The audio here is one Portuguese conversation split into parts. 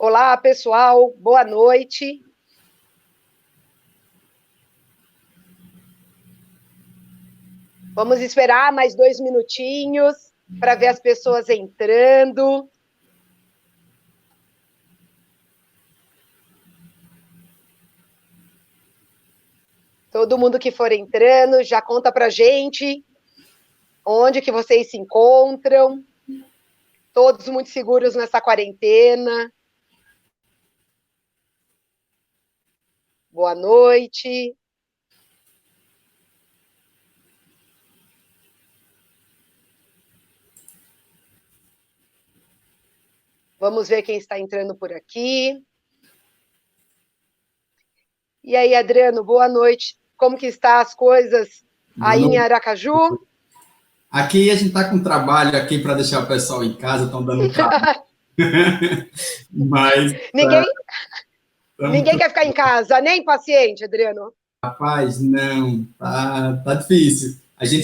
Olá, pessoal, boa noite. Vamos esperar mais 2 minutinhos para ver as pessoas entrando. Todo mundo que for entrando, já conta para a gente onde que vocês se encontram. Todos muito seguros nessa quarentena. Boa noite. Vamos ver quem está entrando por aqui. E aí, Adriano, boa noite. Como que estão as coisas aí em Aracaju? Aqui a gente está com trabalho aqui para deixar o pessoal em casa, estão dando trabalho. Mas Ninguém quer ficar em casa, nem paciente, Adriano. Rapaz, não, tá difícil. Ninguém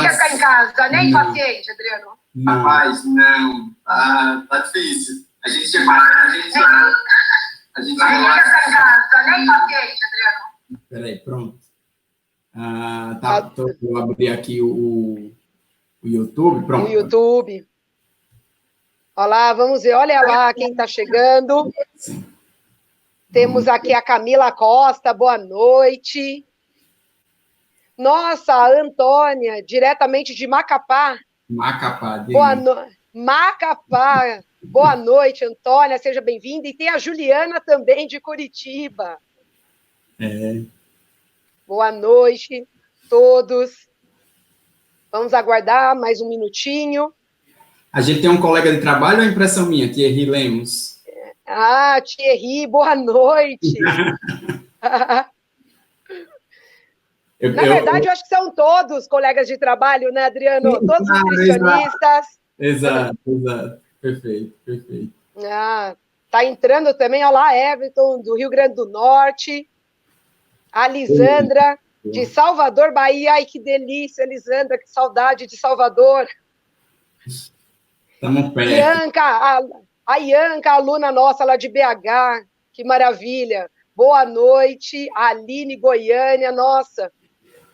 quer ficar em casa, nem paciente, Adriano. Rapaz, não, tá difícil. Ninguém quer ficar em casa, nem paciente, Adriano. Peraí, pronto. Vou abrir aqui o YouTube. Pronto. O YouTube. Olha lá, vamos ver. Olha lá quem está chegando. Sim. Temos aqui a Camila Costa, boa noite. Nossa, a Antônia, diretamente de Macapá. Macapá. Macapá. Boa noite, Antônia, seja bem-vinda. E tem a Juliana também, de Curitiba. Boa noite, todos. Vamos aguardar mais um minutinho. A gente tem um colega de trabalho ou é impressão minha, Thierry Lemos? Thierry, boa noite. Na verdade, eu acho que são todos colegas de trabalho, né, Adriano? Todos nutricionistas. Exato. Perfeito. Tá entrando também, olha lá, Everton, do Rio Grande do Norte. A Lisandra, de Salvador, Bahia. Ai, que delícia, Lisandra, que saudade de Salvador. Estamos perto. A Ianca, aluna nossa lá de BH, que maravilha. Boa noite, Aline, Goiânia, nossa.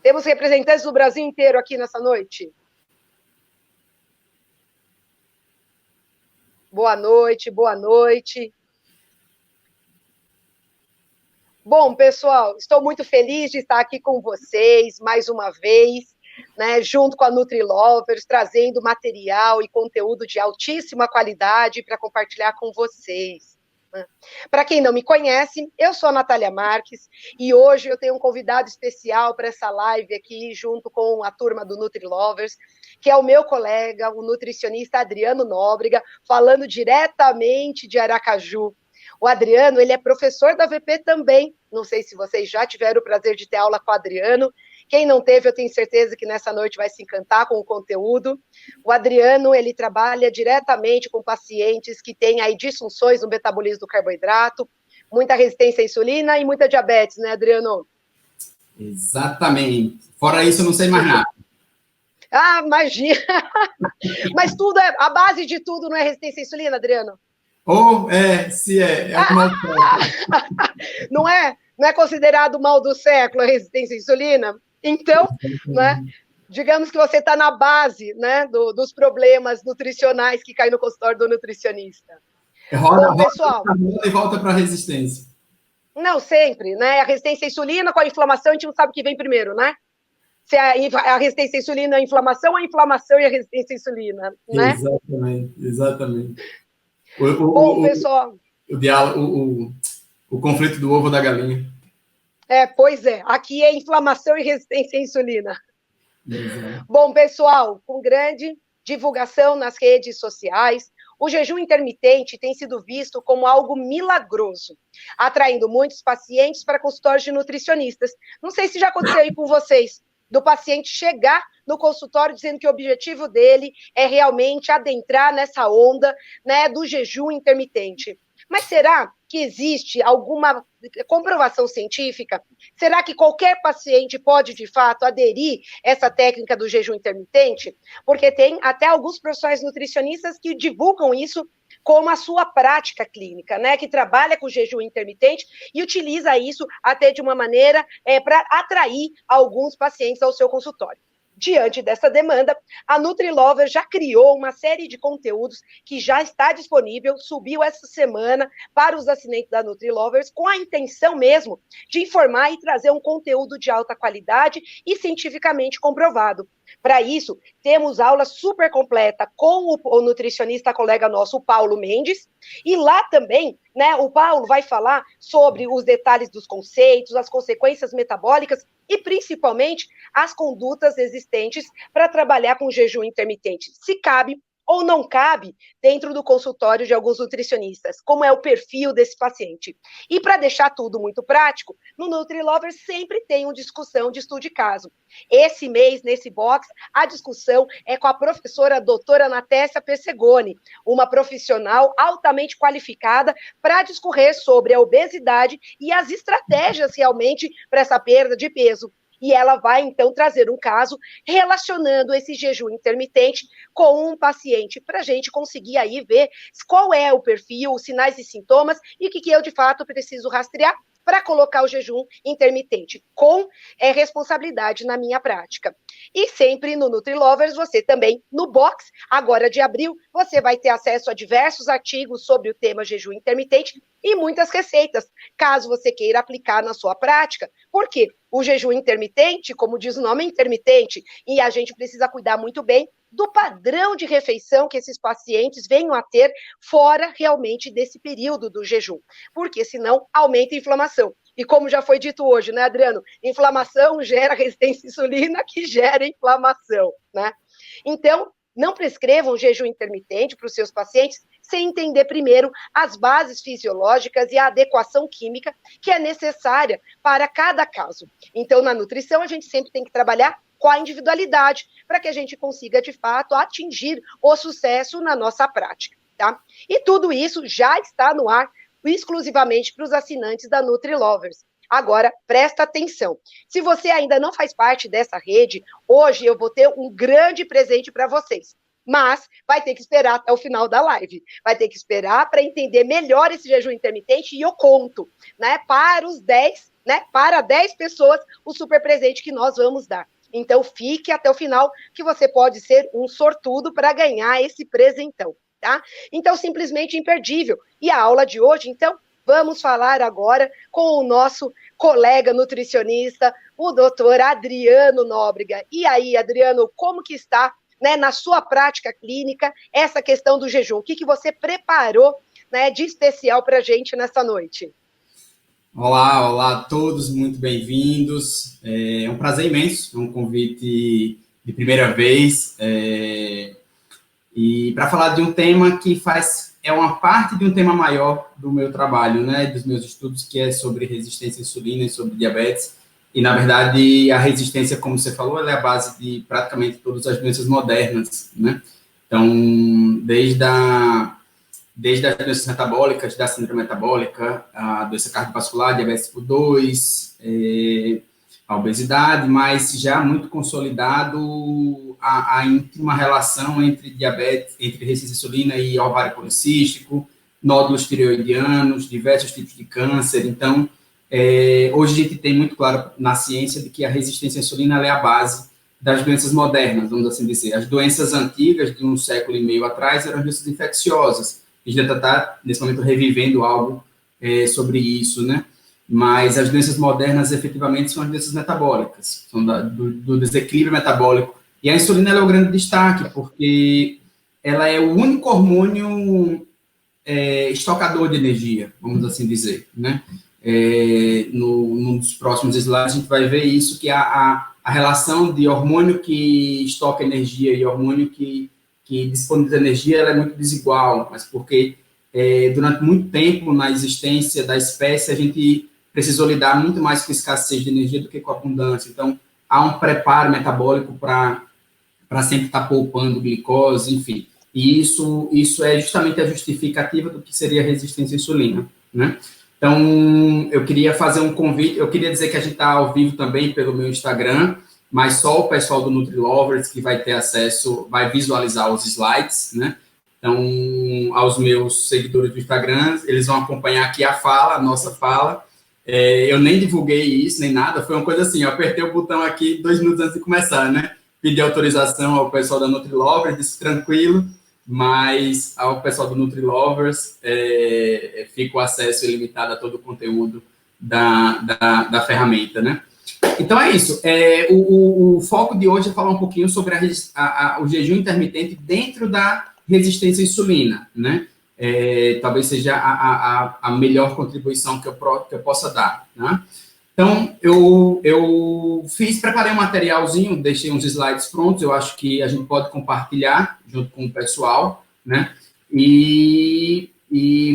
Temos representantes do Brasil inteiro aqui nessa noite. Boa noite. Bom, pessoal, estou muito feliz de estar aqui com vocês mais uma vez, né, junto com a NutriLovers, trazendo material e conteúdo de altíssima qualidade para compartilhar com vocês. Para quem não me conhece, eu sou a Natália Marques e hoje eu tenho um convidado especial para essa live aqui, junto com a turma do NutriLovers, que é o meu colega, o nutricionista Adriano Nóbrega, falando diretamente de Aracaju. O Adriano, ele é professor da VP também. Não sei se vocês já tiveram o prazer de ter aula com o Adriano. Quem não teve, eu tenho certeza que nessa noite vai se encantar com o conteúdo. O Adriano, ele trabalha diretamente com pacientes que têm aí disfunções no metabolismo do carboidrato, muita resistência à insulina e muita diabetes, né, Adriano? Exatamente. Fora isso, eu não sei mais nada. Imagina! Mas tudo a base de tudo não é resistência à insulina, Adriano? Se é. Não é considerado o mal do século a resistência à insulina? Então, né, digamos que você está na base, né, dos problemas nutricionais que caem no consultório do nutricionista. Bom, pessoal, e volta para a resistência. Não, sempre, né? A resistência à insulina com a inflamação, a gente não sabe o que vem primeiro, né? Se a resistência à insulina é a inflamação e a resistência à insulina, né? Exatamente. Bom, pessoal... O conflito do ovo da galinha. Pois é. Aqui é inflamação e resistência à insulina. Exato. Bom, pessoal, com grande divulgação nas redes sociais, o jejum intermitente tem sido visto como algo milagroso, atraindo muitos pacientes para consultórios de nutricionistas. Não sei se já aconteceu aí com vocês, do paciente chegar no consultório dizendo que o objetivo dele é realmente adentrar nessa onda, né, do jejum intermitente. Mas será que existe alguma comprovação científica? Será que qualquer paciente pode, de fato, aderir a essa técnica do jejum intermitente? Porque tem até alguns profissionais nutricionistas que divulgam isso como a sua prática clínica, né, que trabalha com jejum intermitente e utiliza isso até de uma maneira para atrair alguns pacientes ao seu consultório. Diante dessa demanda, a NutriLover já criou uma série de conteúdos que já está disponível, subiu essa semana para os assinantes da NutriLovers, com a intenção mesmo de informar e trazer um conteúdo de alta qualidade e cientificamente comprovado. Para isso, temos aula super completa com o nutricionista colega nosso, o Paulo Mendes, e lá também, né, o Paulo vai falar sobre os detalhes dos conceitos, as consequências metabólicas e, principalmente, as condutas existentes para trabalhar com jejum intermitente, se cabe ou não cabe dentro do consultório de alguns nutricionistas, como é o perfil desse paciente. E para deixar tudo muito prático, no NutriLover sempre tem uma discussão de estudo de caso. Esse mês, nesse box, a discussão é com a professora doutora Natécia Persegoni, uma profissional altamente qualificada para discorrer sobre a obesidade e as estratégias realmente para essa perda de peso. E ela vai, então, trazer um caso relacionando esse jejum intermitente com um paciente, para a gente conseguir aí ver qual é o perfil, os sinais e sintomas, e o que eu, de fato, preciso rastrear para colocar o jejum intermitente, com responsabilidade na minha prática. E sempre no NutriLovers, você também, no box, agora de abril, você vai ter acesso a diversos artigos sobre o tema jejum intermitente e muitas receitas, caso você queira aplicar na sua prática. Por quê? O jejum intermitente, como diz o nome, é intermitente, e a gente precisa cuidar muito bem do padrão de refeição que esses pacientes venham a ter fora realmente desse período do jejum, porque senão aumenta a inflamação. E como já foi dito hoje, né, Adriano? Inflamação gera resistência à insulina, que gera inflamação, né? Então, não prescrevam jejum intermitente para os seus pacientes sem entender primeiro as bases fisiológicas e a adequação química que é necessária para cada caso. Então, na nutrição, a gente sempre tem que trabalhar com a individualidade, para que a gente consiga, de fato, atingir o sucesso na nossa prática, tá? E tudo isso já está no ar exclusivamente para os assinantes da NutriLovers. Agora, presta atenção. Se você ainda não faz parte dessa rede, hoje eu vou ter um grande presente para vocês. Mas vai ter que esperar até o final da live. Vai ter que esperar para entender melhor esse jejum intermitente e eu conto, né, para os 10, né, para 10 pessoas, o super presente que nós vamos dar. Então, fique até o final, que você pode ser um sortudo para ganhar esse presentão, tá? Então, simplesmente imperdível. E a aula de hoje, então, vamos falar agora com o nosso colega nutricionista, o doutor Adriano Nóbrega. E aí, Adriano, como que está, né, na sua prática clínica essa questão do jejum? O que você preparou, né, de especial para a gente nessa noite? Olá a todos, muito bem-vindos. É um prazer imenso, é um convite de primeira vez. E para falar de um tema que é uma parte de um tema maior do meu trabalho, né, dos meus estudos, que é sobre resistência à insulina e sobre diabetes. E, na verdade, a resistência, como você falou, ela é a base de praticamente todas as doenças modernas, né? Então, desde as doenças metabólicas, da síndrome metabólica, a doença cardiovascular, diabetes tipo 2, a obesidade, mas já muito consolidado a íntima relação entre diabetes, entre resistência à insulina e ovário policístico, nódulos tireoidianos, diversos tipos de câncer. Então, hoje a gente tem muito claro na ciência de que a resistência à insulina é a base das doenças modernas, vamos assim dizer. As doenças antigas, de 1,5 século atrás, eram doenças infecciosas. A gente está, nesse momento, revivendo algo sobre isso, né? Mas as doenças modernas, efetivamente, são as doenças metabólicas, são do desequilíbrio metabólico. E a insulina é o grande destaque, porque ela é o único hormônio estocador de energia, vamos assim dizer, né? Nos próximos slides, a gente vai ver isso, que a relação de hormônio que estoca energia e hormônio que disponibiliza energia, ela é muito desigual, mas porque durante muito tempo na existência da espécie, a gente precisou lidar muito mais com escassez de energia do que com abundância. Então, há um preparo metabólico para sempre estar poupando glicose, enfim. E isso é justamente a justificativa do que seria a resistência à insulina, né? Então, eu queria fazer um convite, eu queria dizer que a gente está ao vivo também pelo meu Instagram, mas só o pessoal do NutriLovers que vai ter acesso, vai visualizar os slides, né? Então, aos meus seguidores do Instagram, eles vão acompanhar aqui a nossa fala. Eu nem divulguei isso, nem nada, foi uma coisa assim, eu apertei o botão aqui 2 minutos antes de começar, né? Pedi autorização ao pessoal da NutriLovers, disse tranquilo, mas ao pessoal do NutriLovers fica o acesso ilimitado a todo o conteúdo da ferramenta, né? Então é isso. O foco de hoje é falar um pouquinho sobre o jejum intermitente dentro da resistência à insulina, né? Talvez seja a melhor contribuição que eu possa dar, né? Então, eu preparei um materialzinho, deixei uns slides prontos, eu acho que a gente pode compartilhar junto com o pessoal, né? E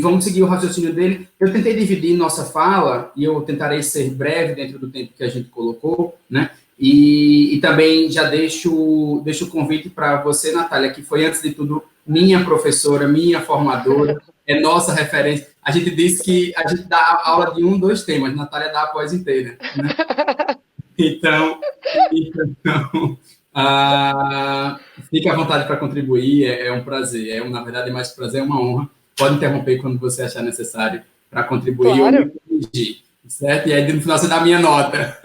vamos seguir o raciocínio dele. Eu tentei dividir nossa fala, e eu tentarei ser breve dentro do tempo que a gente colocou, né? E também já deixo o convite para você, Natália, que foi, antes de tudo, minha professora, minha formadora, nossa referência. A gente disse que a gente dá aula de 1, 2 temas, Natália dá a pós inteira, né? Então fique à vontade para contribuir, é um prazer, na verdade, mais prazer, é uma honra. Pode interromper quando você achar necessário para contribuir, claro, ou me corrigir, certo? E aí, no final, você dá a minha nota.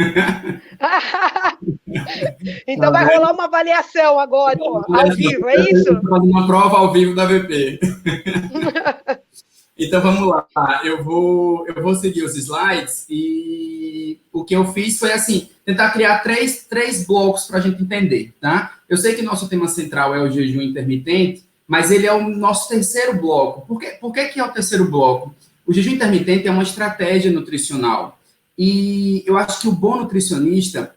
Então, vai rolar uma avaliação agora, ao vivo, é isso? Fazer uma prova ao vivo da VP. Então, vamos lá. Eu vou seguir os slides e o que eu fiz foi, assim, tentar criar três blocos para a gente entender, tá? Eu sei que nosso tema central é o jejum intermitente, mas ele é o nosso terceiro bloco. Por que é o terceiro bloco? O jejum intermitente é uma estratégia nutricional. E eu acho que o bom nutricionista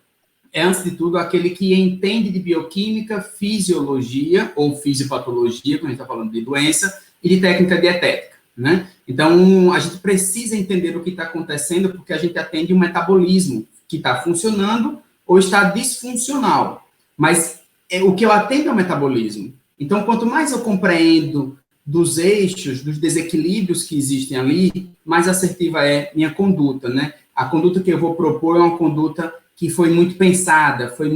é, antes de tudo, aquele que entende de bioquímica, fisiologia ou fisiopatologia, quando a gente está falando de doença, e de técnica dietética, né? Então, a gente precisa entender o que está acontecendo, porque a gente atende um metabolismo que está funcionando ou está disfuncional. Mas o que eu atendo é o metabolismo. Então, quanto mais eu compreendo dos eixos, dos desequilíbrios que existem ali, mais assertiva é minha conduta, né? A conduta que eu vou propor é uma conduta que foi muito pensada, foi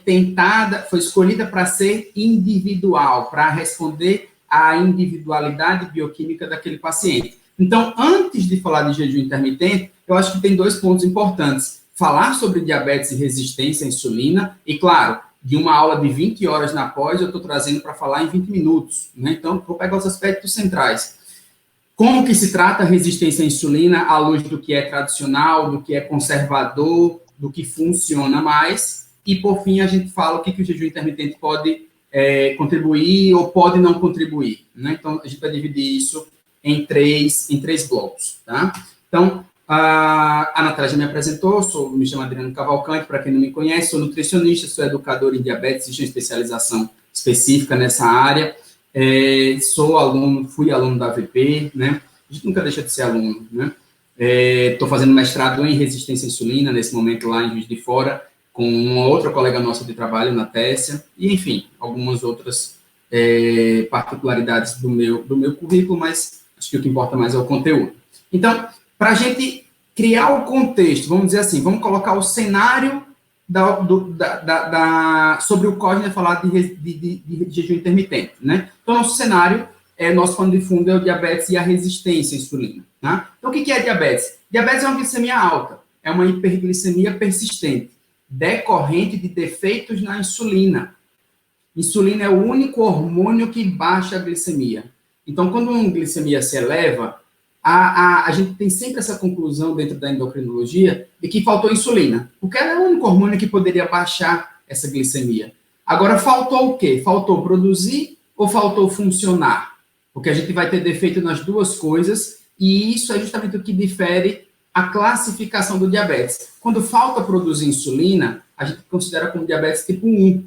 tentada, foi escolhida para ser individual, para responder à individualidade bioquímica daquele paciente. Então, antes de falar de jejum intermitente, eu acho que tem 2 pontos importantes. Falar sobre diabetes e resistência à insulina, e claro, de uma aula de 20 horas na pós, eu estou trazendo para falar em 20 minutos, né? Então, vou pegar os aspectos centrais. Como que se trata a resistência à insulina à luz do que é tradicional, do que é conservador, do que funciona mais, e, por fim, a gente fala o que o jejum intermitente pode contribuir ou pode não contribuir, né? Então, a gente vai dividir isso em três blocos, tá? Então, a Natália já me apresentou, me chamo Adriano Cavalcante, para quem não me conhece, sou nutricionista, sou educador em diabetes, existe uma especialização específica nessa área, fui aluno da AVP, né? A gente nunca deixa de ser aluno, né? Estou fazendo mestrado em resistência à insulina, nesse momento lá em Juiz de Fora, com uma outra colega nossa de trabalho, na Tessia, e, enfim, algumas outras particularidades do meu currículo, mas acho que o que importa mais é o conteúdo. Então, para a gente criar o contexto, vamos dizer assim, vamos colocar o cenário sobre o qual a gente vai falar de jejum intermitente, né? Então, nosso cenário, nosso pano de fundo é o diabetes e a resistência à insulina, tá? Então, o que é diabetes? Diabetes é uma glicemia alta, é uma hiperglicemia persistente, decorrente de defeitos na insulina. Insulina é o único hormônio que baixa a glicemia. Então, quando uma glicemia se eleva, a gente tem sempre essa conclusão dentro da endocrinologia de que faltou insulina, porque ela é o único hormônio que poderia baixar essa glicemia. Agora, faltou o quê? Faltou produzir ou faltou funcionar? Porque a gente vai ter defeito nas duas coisas, e isso é justamente o que difere a classificação do diabetes. Quando falta produzir insulina, a gente considera como diabetes tipo 1.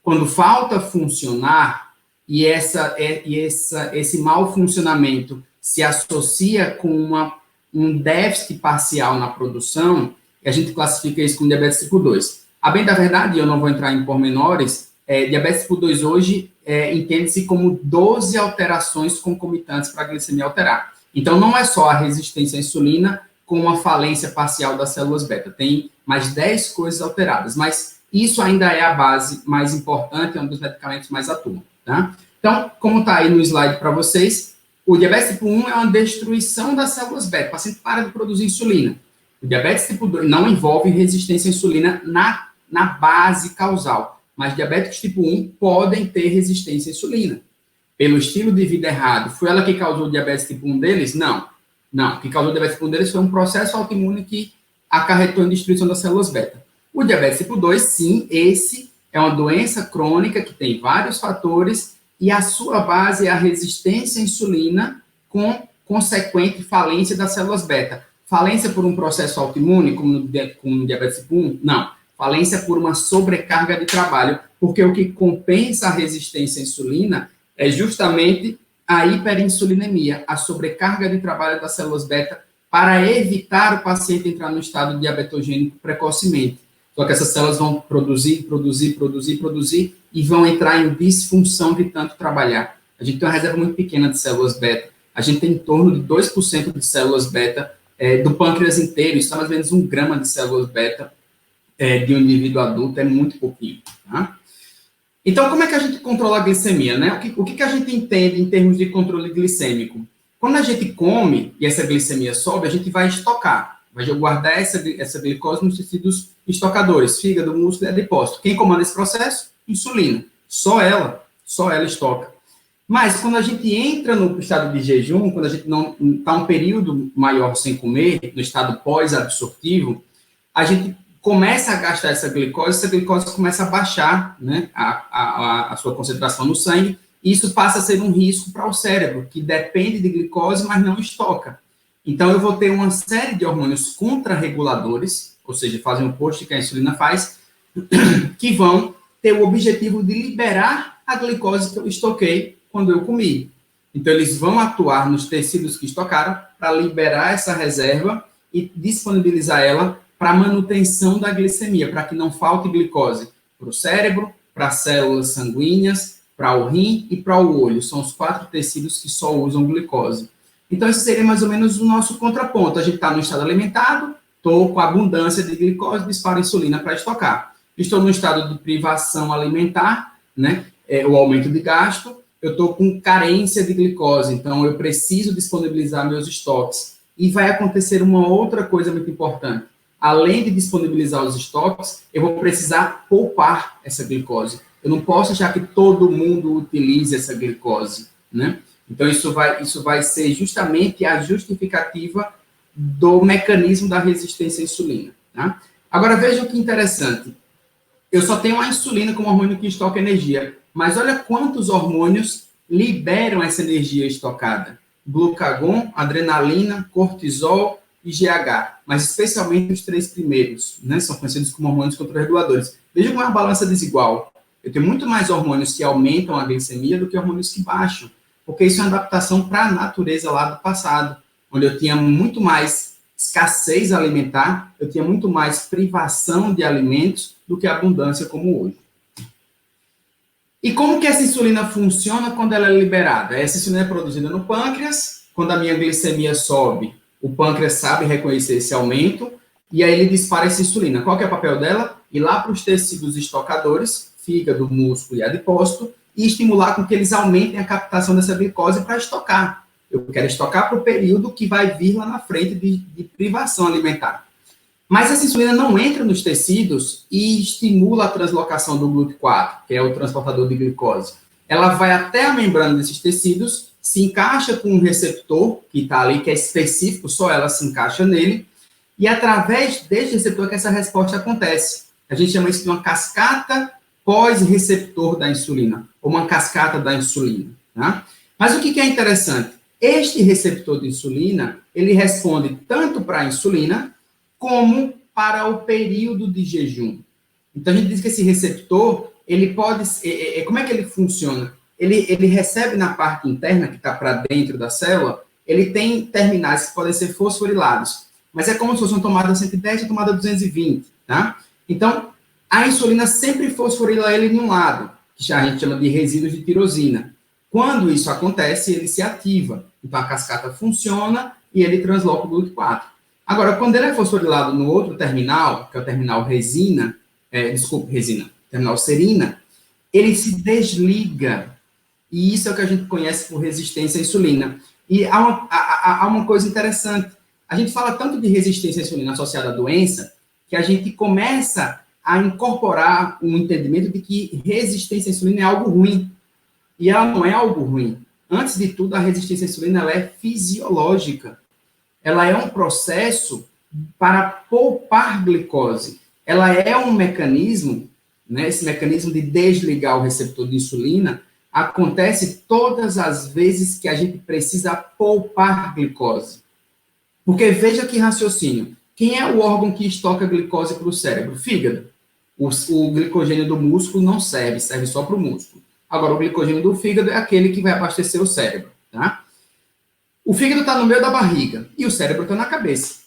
Quando falta funcionar, e esse mau funcionamento se associa com um déficit parcial na produção, a gente classifica isso como diabetes tipo 2. A bem da verdade, eu não vou entrar em pormenores, diabetes tipo 2 hoje entende-se como 12 alterações concomitantes para a glicemia alterar. Então, não é só a resistência à insulina com uma falência parcial das células beta, tem mais 10 coisas alteradas, mas isso ainda é a base mais importante, é um dos medicamentos mais atuam, tá? Então, como está aí no slide para vocês, o diabetes tipo 1 é uma destruição das células beta. O paciente para de produzir insulina. O diabetes tipo 2 não envolve resistência à insulina na base causal, mas diabéticos tipo 1 podem ter resistência à insulina. Pelo estilo de vida errado, foi ela que causou o diabetes tipo 1 deles? Não. Não, o que causou o diabetes tipo 1 deles foi um processo autoimune que acarretou em destruição das células beta. O diabetes tipo 2, sim, esse é uma doença crônica que tem vários fatores e a sua base é a resistência à insulina com consequente falência das células beta. Falência por um processo autoimune, como no diabetes tipo 1? Não. Falência por uma sobrecarga de trabalho, porque o que compensa a resistência à insulina é justamente a hiperinsulinemia, a sobrecarga de trabalho das células beta para evitar o paciente entrar no estado diabetogênico precocemente. Só que essas células vão produzir e vão entrar em disfunção de tanto trabalhar. A gente tem uma reserva muito pequena de células beta. A gente tem em torno de 2% de células beta do pâncreas inteiro. Isso dá mais ou menos 1 grama de células beta de um indivíduo adulto, é muito pouquinho. Tá? Então, como é que a gente controla a glicemia, né? O que a gente entende em termos de controle glicêmico? Quando a gente come e essa glicemia sobe, a gente vai estocar, vai guardar essa glicose nos tecidos estocadores, fígado, músculo e adipócito. Quem comanda esse processo? Insulina. Só ela estoca. Mas quando a gente entra no estado de jejum, quando a gente não está um período maior sem comer, no estado pós-absortivo, a gente começa a gastar essa glicose começa a baixar, né, a sua concentração no sangue, e isso passa a ser um risco para o cérebro, que depende de glicose, mas não estoca. Então, eu vou ter uma série de hormônios contrarreguladores, ou seja, fazem o oposto que a insulina faz, que vão ter o objetivo de liberar a glicose que eu estoquei quando eu comi. Então, eles vão atuar nos tecidos que estocaram para liberar essa reserva e disponibilizar ela para a manutenção da glicemia, para que não falte glicose para o cérebro, para as células sanguíneas, para o rim e para o olho. São os 4 tecidos que só usam glicose. Então, esse seria mais ou menos o nosso contraponto. A gente está no estado alimentado, estou com abundância de glicose, disparo insulina para estocar. Estou no estado de privação alimentar, né, o aumento de gasto, eu estou com carência de glicose, então eu preciso disponibilizar meus estoques. E vai acontecer uma outra coisa muito importante. Além de disponibilizar os estoques, eu vou precisar poupar essa glicose. Eu não posso achar que todo mundo utilize essa glicose, né? Então, isso vai ser justamente a justificativa do mecanismo da resistência à insulina. Tá? Agora, vejam que interessante. Eu só tenho a insulina como hormônio que estoca energia, mas olha quantos hormônios liberam essa energia estocada. Glucagon, adrenalina, cortisol e GH, mas especialmente os 3 primeiros, né? São conhecidos como hormônios contrarreguladores. Vejam como é uma balança desigual. Eu tenho muito mais hormônios que aumentam a glicemia do que hormônios que baixam, porque isso é uma adaptação para a natureza lá do passado, onde eu tinha muito mais escassez alimentar, eu tinha muito mais privação de alimentos do que abundância como hoje. E como que essa insulina funciona quando ela é liberada? Essa insulina é produzida no pâncreas, quando a minha glicemia sobe, o pâncreas sabe reconhecer esse aumento, e aí ele dispara essa insulina. Qual que é o papel dela? Ir lá para os tecidos estocadores, fígado, músculo e adipócito, e estimular com que eles aumentem a captação dessa glicose para estocar. Eu quero estocar para o período que vai vir lá na frente de privação alimentar. Mas essa insulina não entra nos tecidos e estimula a translocação do GLUT4, que é o transportador de glicose. Ela vai até a membrana desses tecidos, se encaixa com um receptor que está ali, que é específico, só ela se encaixa nele, e através desse receptor que essa resposta acontece. A gente chama isso de uma cascata pós-receptor da insulina, ou uma cascata da insulina. Tá? Mas o que é interessante? Este receptor de insulina, ele responde tanto para a insulina, como para o período de jejum. Então, a gente diz que esse receptor, ele pode... como é que ele funciona? Ele recebe na parte interna, que está para dentro da célula, ele tem terminais que podem ser fosforilados, mas é como se fosse uma tomada 110 e uma tomada 220, tá? Então, a insulina sempre fosforila ele em um lado, que a gente chama de resíduos de tirosina. Quando isso acontece, ele se ativa. Então, a cascata funciona e ele transloca o GLUT4. Agora, quando ele é fosforilado no outro terminal, que é o terminal terminal serina, ele se desliga E isso é o que a gente conhece por resistência à insulina. E há uma coisa interessante. A gente fala tanto de resistência à insulina associada à doença, que a gente começa a incorporar um entendimento de que resistência à insulina é algo ruim. E ela não é algo ruim. Antes de tudo, a resistência à insulina ela é fisiológica. Ela é um processo para poupar glicose. Ela é um mecanismo, né, esse mecanismo de desligar o receptor de insulina, acontece todas as vezes que a gente precisa poupar glicose. Porque veja que raciocínio. Quem é o órgão que estoca glicose para o cérebro? Fígado. O glicogênio do músculo não serve, serve só para o músculo. Agora, o glicogênio do fígado é aquele que vai abastecer o cérebro, tá? O fígado está no meio da barriga e o cérebro está na cabeça.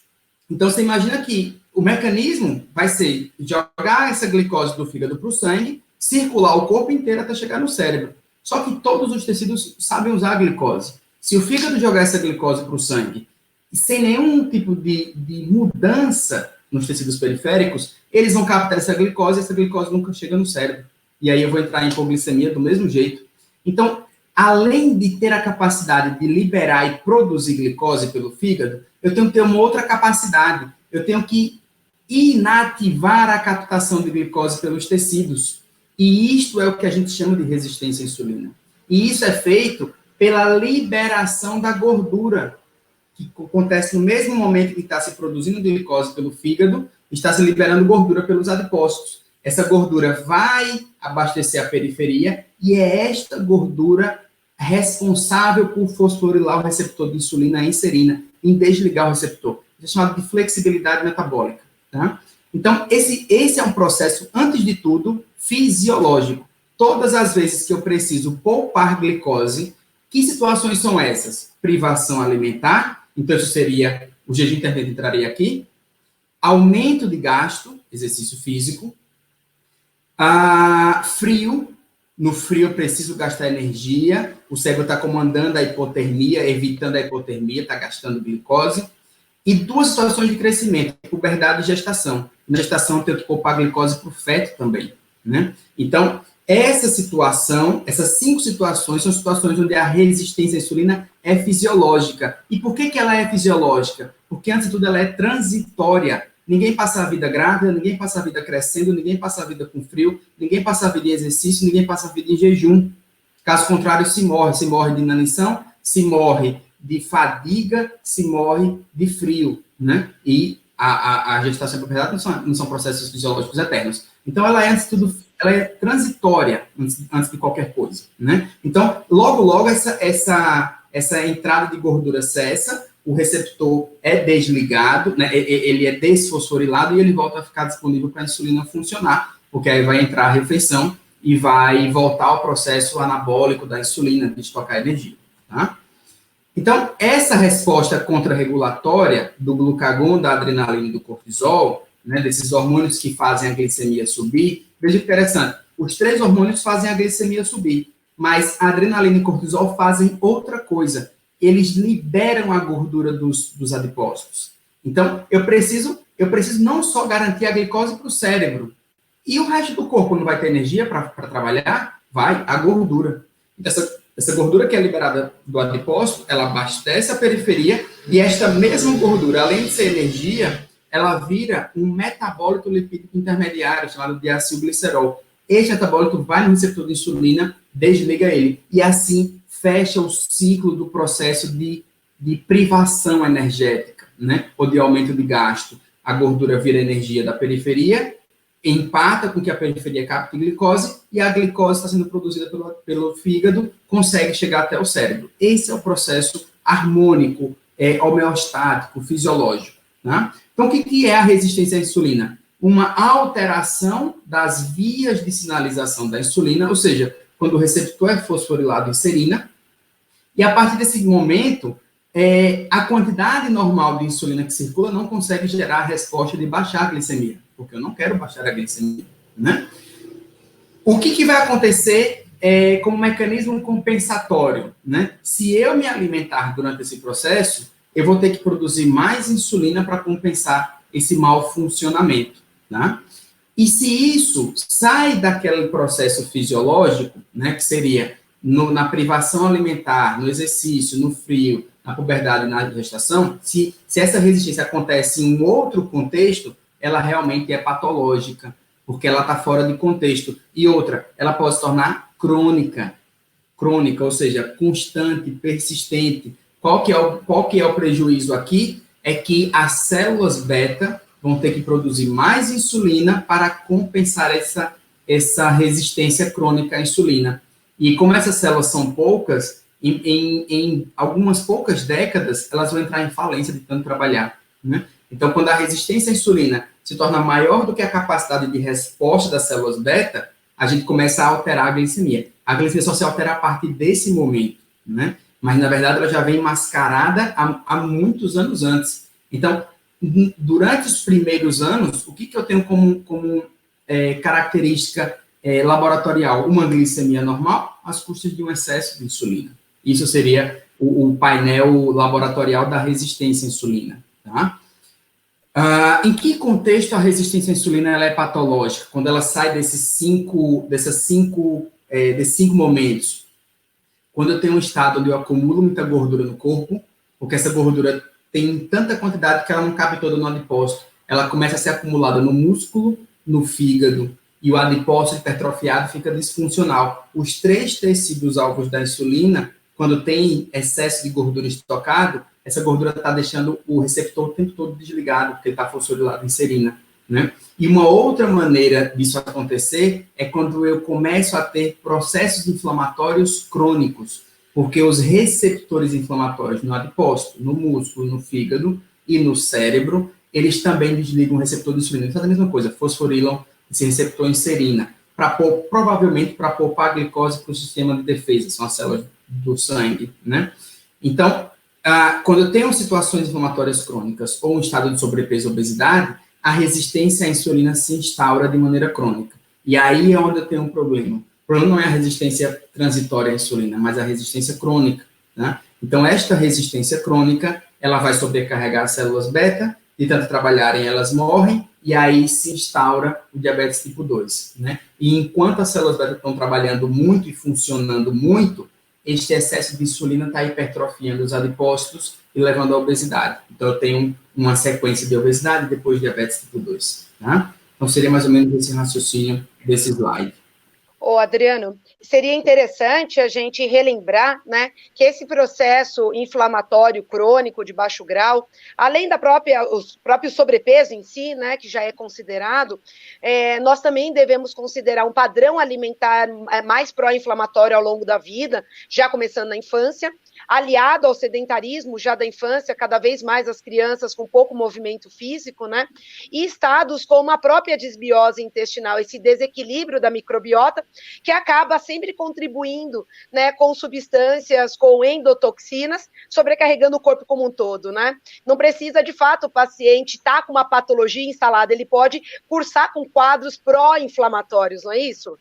Então, você imagina que o mecanismo vai ser jogar essa glicose do fígado para o sangue, circular o corpo inteiro até chegar no cérebro. Só que todos os tecidos sabem usar a glicose. Se o fígado jogar essa glicose para o sangue, sem nenhum tipo de mudança nos tecidos periféricos, eles vão captar essa glicose nunca chega no cérebro. E aí eu vou entrar em hipoglicemia do mesmo jeito. Então, além de ter a capacidade de liberar e produzir glicose pelo fígado, eu tenho que ter uma outra capacidade. Eu tenho que inativar a captação de glicose pelos tecidos. E isto é o que a gente chama de resistência à insulina. E isso é feito pela liberação da gordura, que acontece no mesmo momento que está se produzindo glicose pelo fígado, está se liberando gordura pelos adipócitos. Essa gordura vai abastecer a periferia e é esta gordura responsável por fosforilar o receptor de insulina em serina, em desligar o receptor. Isso é chamado de flexibilidade metabólica. Tá? Então, esse é um processo, antes de tudo, fisiológico. Todas as vezes que eu preciso poupar glicose, que situações são essas? Privação alimentar, então isso seria, o jejum intermitente entraria aqui, aumento de gasto, exercício físico, frio, no frio eu preciso gastar energia, o cérebro está comandando a hipotermia, evitando a hipotermia, está gastando glicose, e duas situações de crescimento, puberdade e gestação. Na gestação eu tenho que poupar glicose para o feto também, né? Então, essas 5 situações são situações onde a resistência à insulina é fisiológica. E por que ela é fisiológica? Porque, antes de tudo, ela é transitória. Ninguém passa a vida grávida, ninguém passa a vida crescendo, ninguém passa a vida com frio, ninguém passa a vida em exercício, ninguém passa a vida em jejum. Caso contrário, se morre de inanição, se morre de fadiga, se morre de frio, né? E a gestação e a puberdade não são processos fisiológicos eternos. Então, ela é, antes de tudo, ela é transitória antes de qualquer coisa, né? Então, logo, essa entrada de gordura cessa, o receptor é desligado, né? Ele é desfosforilado e ele volta a ficar disponível para a insulina funcionar, porque aí vai entrar a refeição e vai voltar ao processo anabólico da insulina, de estocar energia, tá? Então, essa resposta contrarregulatória do glucagon, da adrenalina e do cortisol, né, desses hormônios que fazem a glicemia subir, veja que interessante, os 3 hormônios fazem a glicemia subir, mas a adrenalina e cortisol fazem outra coisa, eles liberam a gordura dos adipócitos. Então, eu preciso não só garantir a glicose para o cérebro, e o resto do corpo não vai ter energia para trabalhar? Vai, a gordura. Então, essa gordura que é liberada do adipócito, ela abastece a periferia, e esta mesma gordura, além de ser energia, ela vira um metabólito lipídico intermediário, chamado de acilglicerol. Este metabólito vai no receptor de insulina, desliga ele, e assim fecha o ciclo do processo de privação energética, né? Ou de aumento de gasto. A gordura vira energia da periferia, empata com que a periferia capte glicose, e a glicose está sendo produzida pelo fígado, consegue chegar até o cérebro. Esse é o processo harmônico, homeostático, fisiológico. Tá? Então, o que é a resistência à insulina? Uma alteração das vias de sinalização da insulina, ou seja, quando o receptor é fosforilado em serina, e a partir desse momento, a quantidade normal de insulina que circula não consegue gerar a resposta de baixar a glicemia, porque eu não quero baixar a glicemia, né? O que vai acontecer como mecanismo compensatório, né? Se eu me alimentar durante esse processo, eu vou ter que produzir mais insulina para compensar esse mau funcionamento, tá? E se isso sai daquele processo fisiológico, né, que seria na privação alimentar, no exercício, no frio, na puberdade e na gestação, se essa resistência acontece em um outro contexto, ela realmente é patológica, porque ela está fora de contexto. E outra, ela pode se tornar crônica, ou seja, constante, persistente. Qual que é o prejuízo aqui? É que as células beta vão ter que produzir mais insulina para compensar essa resistência crônica à insulina. E como essas células são poucas, em algumas poucas décadas, elas vão entrar em falência de tanto trabalhar, né? Então, quando a resistência à insulina se torna maior do que a capacidade de resposta das células beta, a gente começa a alterar a glicemia. A glicemia só se altera a partir desse momento, né? Mas, na verdade, ela já vem mascarada há muitos anos antes. Então, durante os primeiros anos, o que eu tenho como característica laboratorial? Uma glicemia normal, às custas de um excesso de insulina. Isso seria o painel laboratorial da resistência à insulina, tá? Em que contexto a resistência à insulina ela é patológica? Quando ela sai desses cinco momentos. Quando eu tenho um estado onde eu acumulo muita gordura no corpo, porque essa gordura tem tanta quantidade que ela não cabe toda no adipócito. Ela começa a ser acumulada no músculo, no fígado, e o adipócito hipertrofiado fica disfuncional. Os 3 tecidos alvos da insulina, quando tem excesso de gordura estocado, essa gordura está deixando o receptor o tempo todo desligado, porque está fosforilado em serina, né? E uma outra maneira disso acontecer é quando eu começo a ter processos inflamatórios crônicos, porque os receptores inflamatórios no adipócito, no músculo, no fígado e no cérebro, eles também desligam o receptor de insulina. Eles fazem a mesma coisa, fosforilam esse receptor em serina, provavelmente para poupar a glicose para o sistema de defesa, são as células do sangue, né? Então, quando eu tenho situações inflamatórias crônicas ou um estado de sobrepeso ou obesidade, a resistência à insulina se instaura de maneira crônica. E aí é onde eu tenho um problema. O problema não é a resistência transitória à insulina, mas a resistência crônica, né? Então, esta resistência crônica, ela vai sobrecarregar as células beta, de tanto trabalharem, elas morrem, e aí se instaura o diabetes tipo 2, né? E enquanto as células beta estão trabalhando muito e funcionando muito, este excesso de insulina está hipertrofiando os adipócitos e levando à obesidade. Então, eu tenho uma sequência de obesidade e depois diabetes tipo 2, tá? Então, seria mais ou menos esse raciocínio desse slide. Ô, Adriano, seria interessante a gente relembrar, né, que esse processo inflamatório crônico de baixo grau, além da os próprios sobrepeso em si, né, que já é considerado, nós também devemos considerar um padrão alimentar mais pró-inflamatório ao longo da vida, já começando na infância, aliado ao sedentarismo já da infância, cada vez mais as crianças com pouco movimento físico, né, e estados como a própria disbiose intestinal, esse desequilíbrio da microbiota, que acaba sempre contribuindo, né, com substâncias, com endotoxinas, sobrecarregando o corpo como um todo, né? Não precisa, de fato, o paciente estar com uma patologia instalada, ele pode cursar com quadros pró-inflamatórios, não é isso?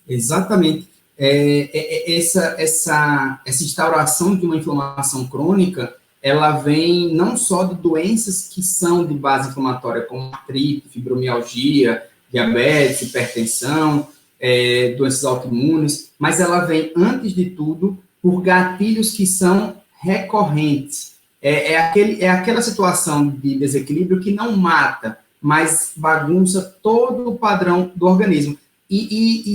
Exatamente. Essa instauração de uma inflamação crônica, ela vem não só de doenças que são de base inflamatória, como artrite, fibromialgia, diabetes, hipertensão, doenças autoimunes, mas ela vem, antes de tudo, por gatilhos que são recorrentes. Aquela situação de desequilíbrio que não mata, mas bagunça todo o padrão do organismo. E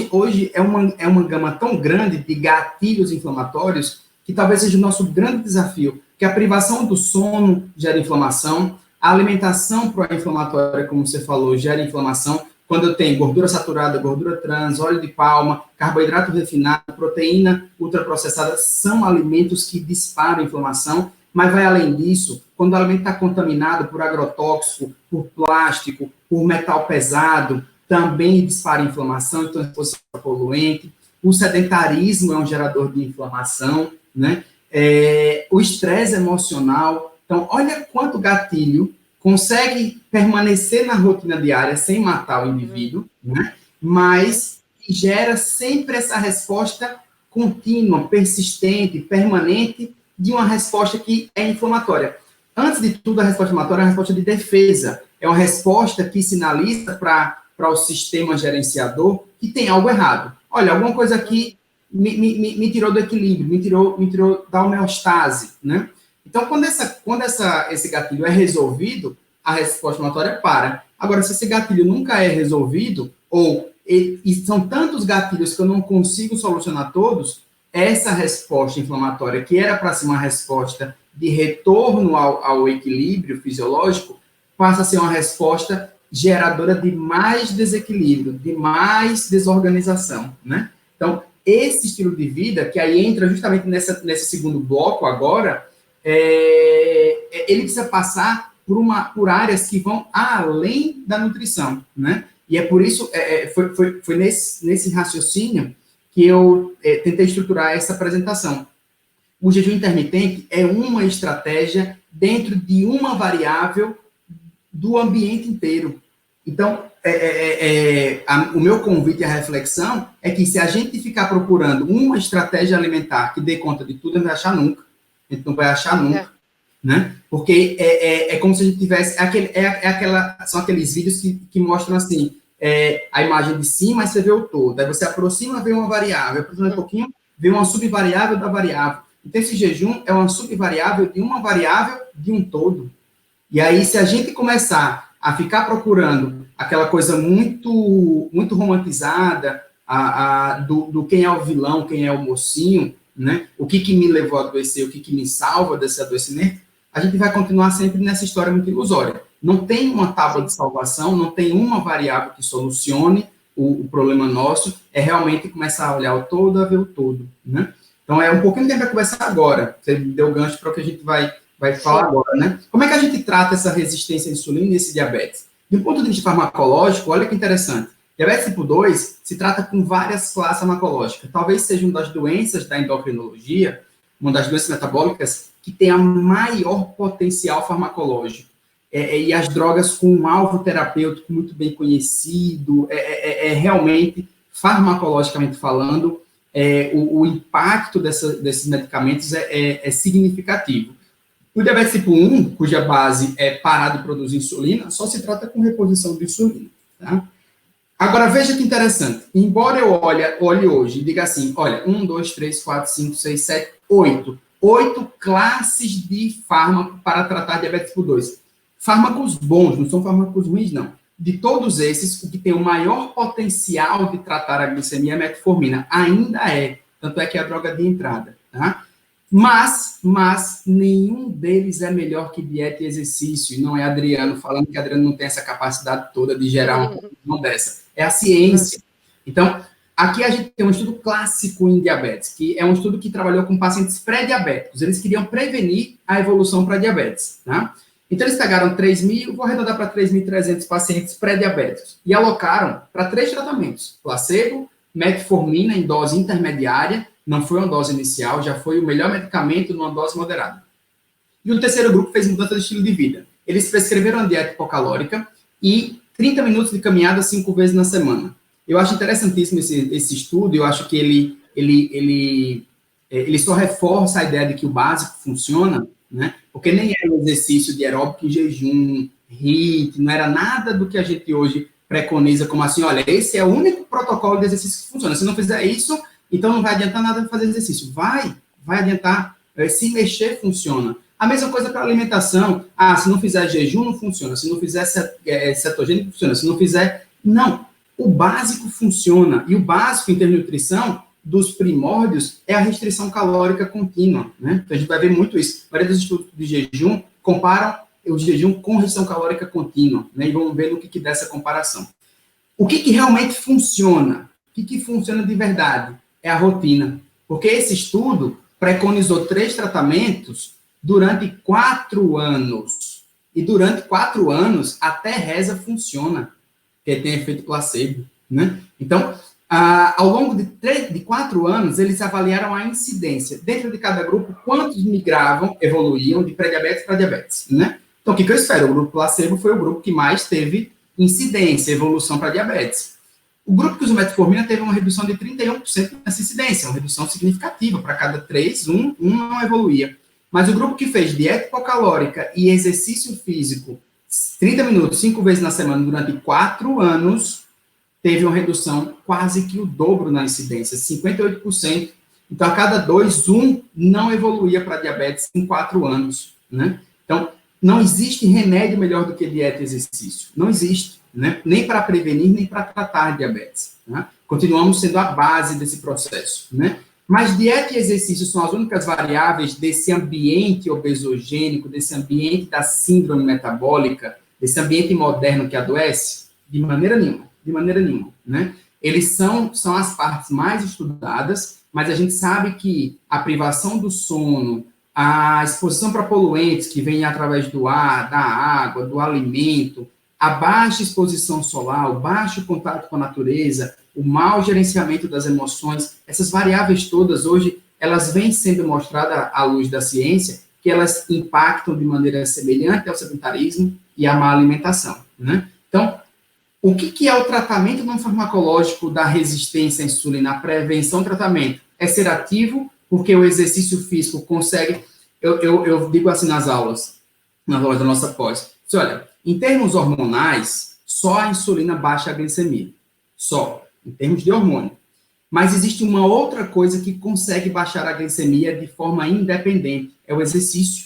hoje é uma gama tão grande de gatilhos inflamatórios que talvez seja o nosso grande desafio, que a privação do sono gera inflamação, a alimentação pró-inflamatória, como você falou, gera inflamação. Quando eu tenho gordura saturada, gordura trans, óleo de palma, carboidrato refinado, proteína ultraprocessada, são alimentos que disparam a inflamação, mas vai além disso, quando o alimento está contaminado por agrotóxico, por plástico, por metal pesado, também dispara a inflamação, então é exposição a poluente. O sedentarismo é um gerador de inflamação, né? O estresse emocional. Então, olha quanto gatilho consegue permanecer na rotina diária sem matar o indivíduo, né? Mas gera sempre essa resposta contínua, persistente, permanente, de uma resposta que é inflamatória. Antes de tudo, a resposta inflamatória é uma resposta de defesa. É uma resposta que sinaliza para o sistema gerenciador que tem algo errado. Olha, alguma coisa aqui me tirou do equilíbrio, me tirou da homeostase, né? Então, quando esse gatilho é resolvido, a resposta inflamatória para. Agora, se esse gatilho nunca é resolvido, e são tantos gatilhos que eu não consigo solucionar todos, essa resposta inflamatória, que era para ser uma resposta de retorno ao equilíbrio fisiológico, passa a ser uma resposta geradora de mais desequilíbrio, de mais desorganização, né? Então, esse estilo de vida, que aí entra justamente nesse segundo bloco agora, ele precisa passar por áreas que vão além da nutrição, né? E é por isso, foi nesse raciocínio que eu tentei estruturar essa apresentação. O jejum intermitente é uma estratégia dentro de uma variável do ambiente inteiro. Então, o meu convite à reflexão é que se a gente ficar procurando uma estratégia alimentar que dê conta de tudo, a gente não vai achar nunca. A gente não vai achar nunca. Né? Porque é como se a gente tivesse... são aqueles vídeos que mostram assim, a imagem de cima, aí você vê o todo. Aí você aproxima, vê uma variável. Aproxima um pouquinho, vê uma subvariável da variável. Então, esse jejum é uma subvariável de uma variável de um todo. E aí, se a gente começar a ficar procurando aquela coisa muito, muito romantizada do quem é o vilão, quem é o mocinho, né? O que me levou a adoecer, o que me salva desse adoecimento, a gente vai continuar sempre nessa história muito ilusória. Não tem uma tábua de salvação, não tem uma variável que solucione o problema nosso, é realmente começar a olhar o todo, a ver o todo, né? Então, é um pouquinho que a gente vai conversar agora. Você deu o gancho para o que a gente vai falar agora, né? Como é que a gente trata essa resistência à insulina e esse diabetes? De um ponto de vista farmacológico, olha que interessante. Diabetes tipo 2 se trata com várias classes farmacológicas. Talvez seja uma das doenças da endocrinologia, uma das doenças metabólicas que tem a maior potencial farmacológico. E as drogas com um alvo terapêutico muito bem conhecido, realmente, farmacologicamente falando, o impacto desses medicamentos é significativo. O diabetes tipo 1, cuja base é parar de produzir insulina, só se trata com reposição de insulina. Tá? Agora, veja que interessante. Embora eu olhe hoje e diga assim, olha, 1, 2, 3, 4, 5, 6, 7, 8. 8 classes de fármaco para tratar diabetes tipo 2. Fármacos bons, não são fármacos ruins, não. De todos esses, o que tem o maior potencial de tratar a glicemia é a metformina. Ainda é. Tanto é que é a droga de entrada. Tá? Mas nenhum deles é melhor que dieta e exercício. E não é Adriano falando que Adriano não tem essa capacidade toda de gerar uma conclusão dessa. É a ciência. Então, aqui a gente tem um estudo clássico em diabetes, que é um estudo que trabalhou com pacientes pré-diabéticos. Eles queriam prevenir a evolução para diabetes. Tá? Então, eles pegaram 3.000, vou arredondar para 3.300 pacientes pré-diabéticos e alocaram para 3 tratamentos: placebo, metformina em dose intermediária, não foi uma dose inicial, já foi o melhor medicamento numa dose moderada. E o terceiro grupo fez mudança de estilo de vida. Eles prescreveram a dieta hipocalórica e 30 minutos de caminhada 5 vezes na semana. Eu acho interessantíssimo esse estudo, eu acho que ele só reforça a ideia de que o básico funciona, né? Porque nem era um exercício de aeróbico em jejum, HIIT, não era nada do que a gente hoje preconiza como assim, olha, esse é o único protocolo de exercício que funciona. Se não fizer isso, então não vai adiantar nada fazer exercício. Vai adiantar. Se mexer, funciona. A mesma coisa para alimentação. Se não fizer jejum, não funciona. Se não fizer cetogênico, funciona. Se não fizer... Não. O básico funciona. E o básico, em termos de nutrição, dos primórdios, é a restrição calórica contínua, né? Então, a gente vai ver muito isso. A maioria dos estudos de jejum comparam o jejum com restrição calórica contínua, né? E vamos ver no que dá essa comparação. O que realmente funciona? O que funciona de verdade? É a rotina. Porque esse estudo preconizou 3 tratamentos durante 4 anos. E durante 4 anos, até reza funciona, que tem efeito placebo, né? Então, ao longo de 4 anos, eles avaliaram a incidência. Dentro de cada grupo, quantos migravam, evoluíam de pré-diabetes para diabetes, né? Então, o que eu espero? O grupo placebo foi o grupo que mais teve incidência, evolução para diabetes. O grupo que usou metformina teve uma redução de 31% nessa incidência, uma redução significativa. Para cada 3, um não evoluía. Mas o grupo que fez dieta hipocalórica e exercício físico 30 minutos, 5 vezes na semana, durante 4 anos, teve uma redução quase que o dobro na incidência, 58%. Então, a cada 2, um não evoluía para diabetes em 4 anos, né? Então, não existe remédio melhor do que dieta e exercício. Não existe, né? Nem para prevenir, nem para tratar diabetes. Né? Continuamos sendo a base desse processo, né? Mas dieta e exercício são as únicas variáveis desse ambiente obesogênico, desse ambiente da síndrome metabólica, desse ambiente moderno que adoece? De maneira nenhuma, né? Eles são as partes mais estudadas, mas a gente sabe que a privação do sono, a exposição para poluentes que vêm através do ar, da água, do alimento, a baixa exposição solar, o baixo contato com a natureza, o mau gerenciamento das emoções, essas variáveis todas hoje, elas vêm sendo mostradas à luz da ciência, que elas impactam de maneira semelhante ao sedentarismo e à má alimentação, né? Então, o que é o tratamento não farmacológico da resistência à insulina? A prevenção do tratamento é ser ativo, porque o exercício físico consegue... Eu digo assim nas aulas da nossa pós. Olha, em termos hormonais, só a insulina baixa a glicemia. Só, em termos de hormônio. Mas existe uma outra coisa que consegue baixar a glicemia de forma independente. É o exercício.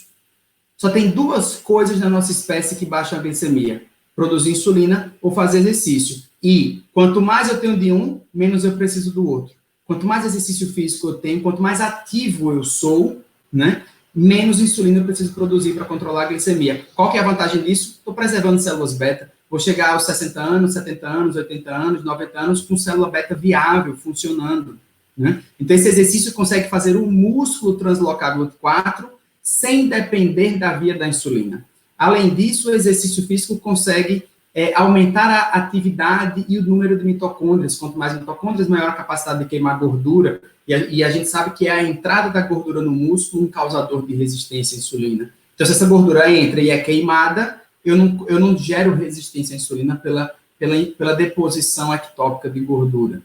Só tem 2 coisas na nossa espécie que baixam a glicemia. Produzir insulina ou fazer exercício. E quanto mais eu tenho de um, menos eu preciso do outro. Quanto mais exercício físico eu tenho, quanto mais ativo eu sou, né, menos insulina eu preciso produzir para controlar a glicemia. Qual que é a vantagem disso? Estou preservando células beta. Vou chegar aos 60 anos, 70 anos, 80 anos, 90 anos com célula beta viável, funcionando, né? Então, esse exercício consegue fazer o músculo translocar GLUT4 sem depender da via da insulina. Além disso, o exercício físico consegue aumentar a atividade e o número de mitocôndrias. Quanto mais mitocôndrias, maior a capacidade de queimar gordura. E a gente sabe que é a entrada da gordura no músculo um causador de resistência à insulina. Então, se essa gordura entra e é queimada, eu não gero resistência à insulina pela deposição ectópica de gordura.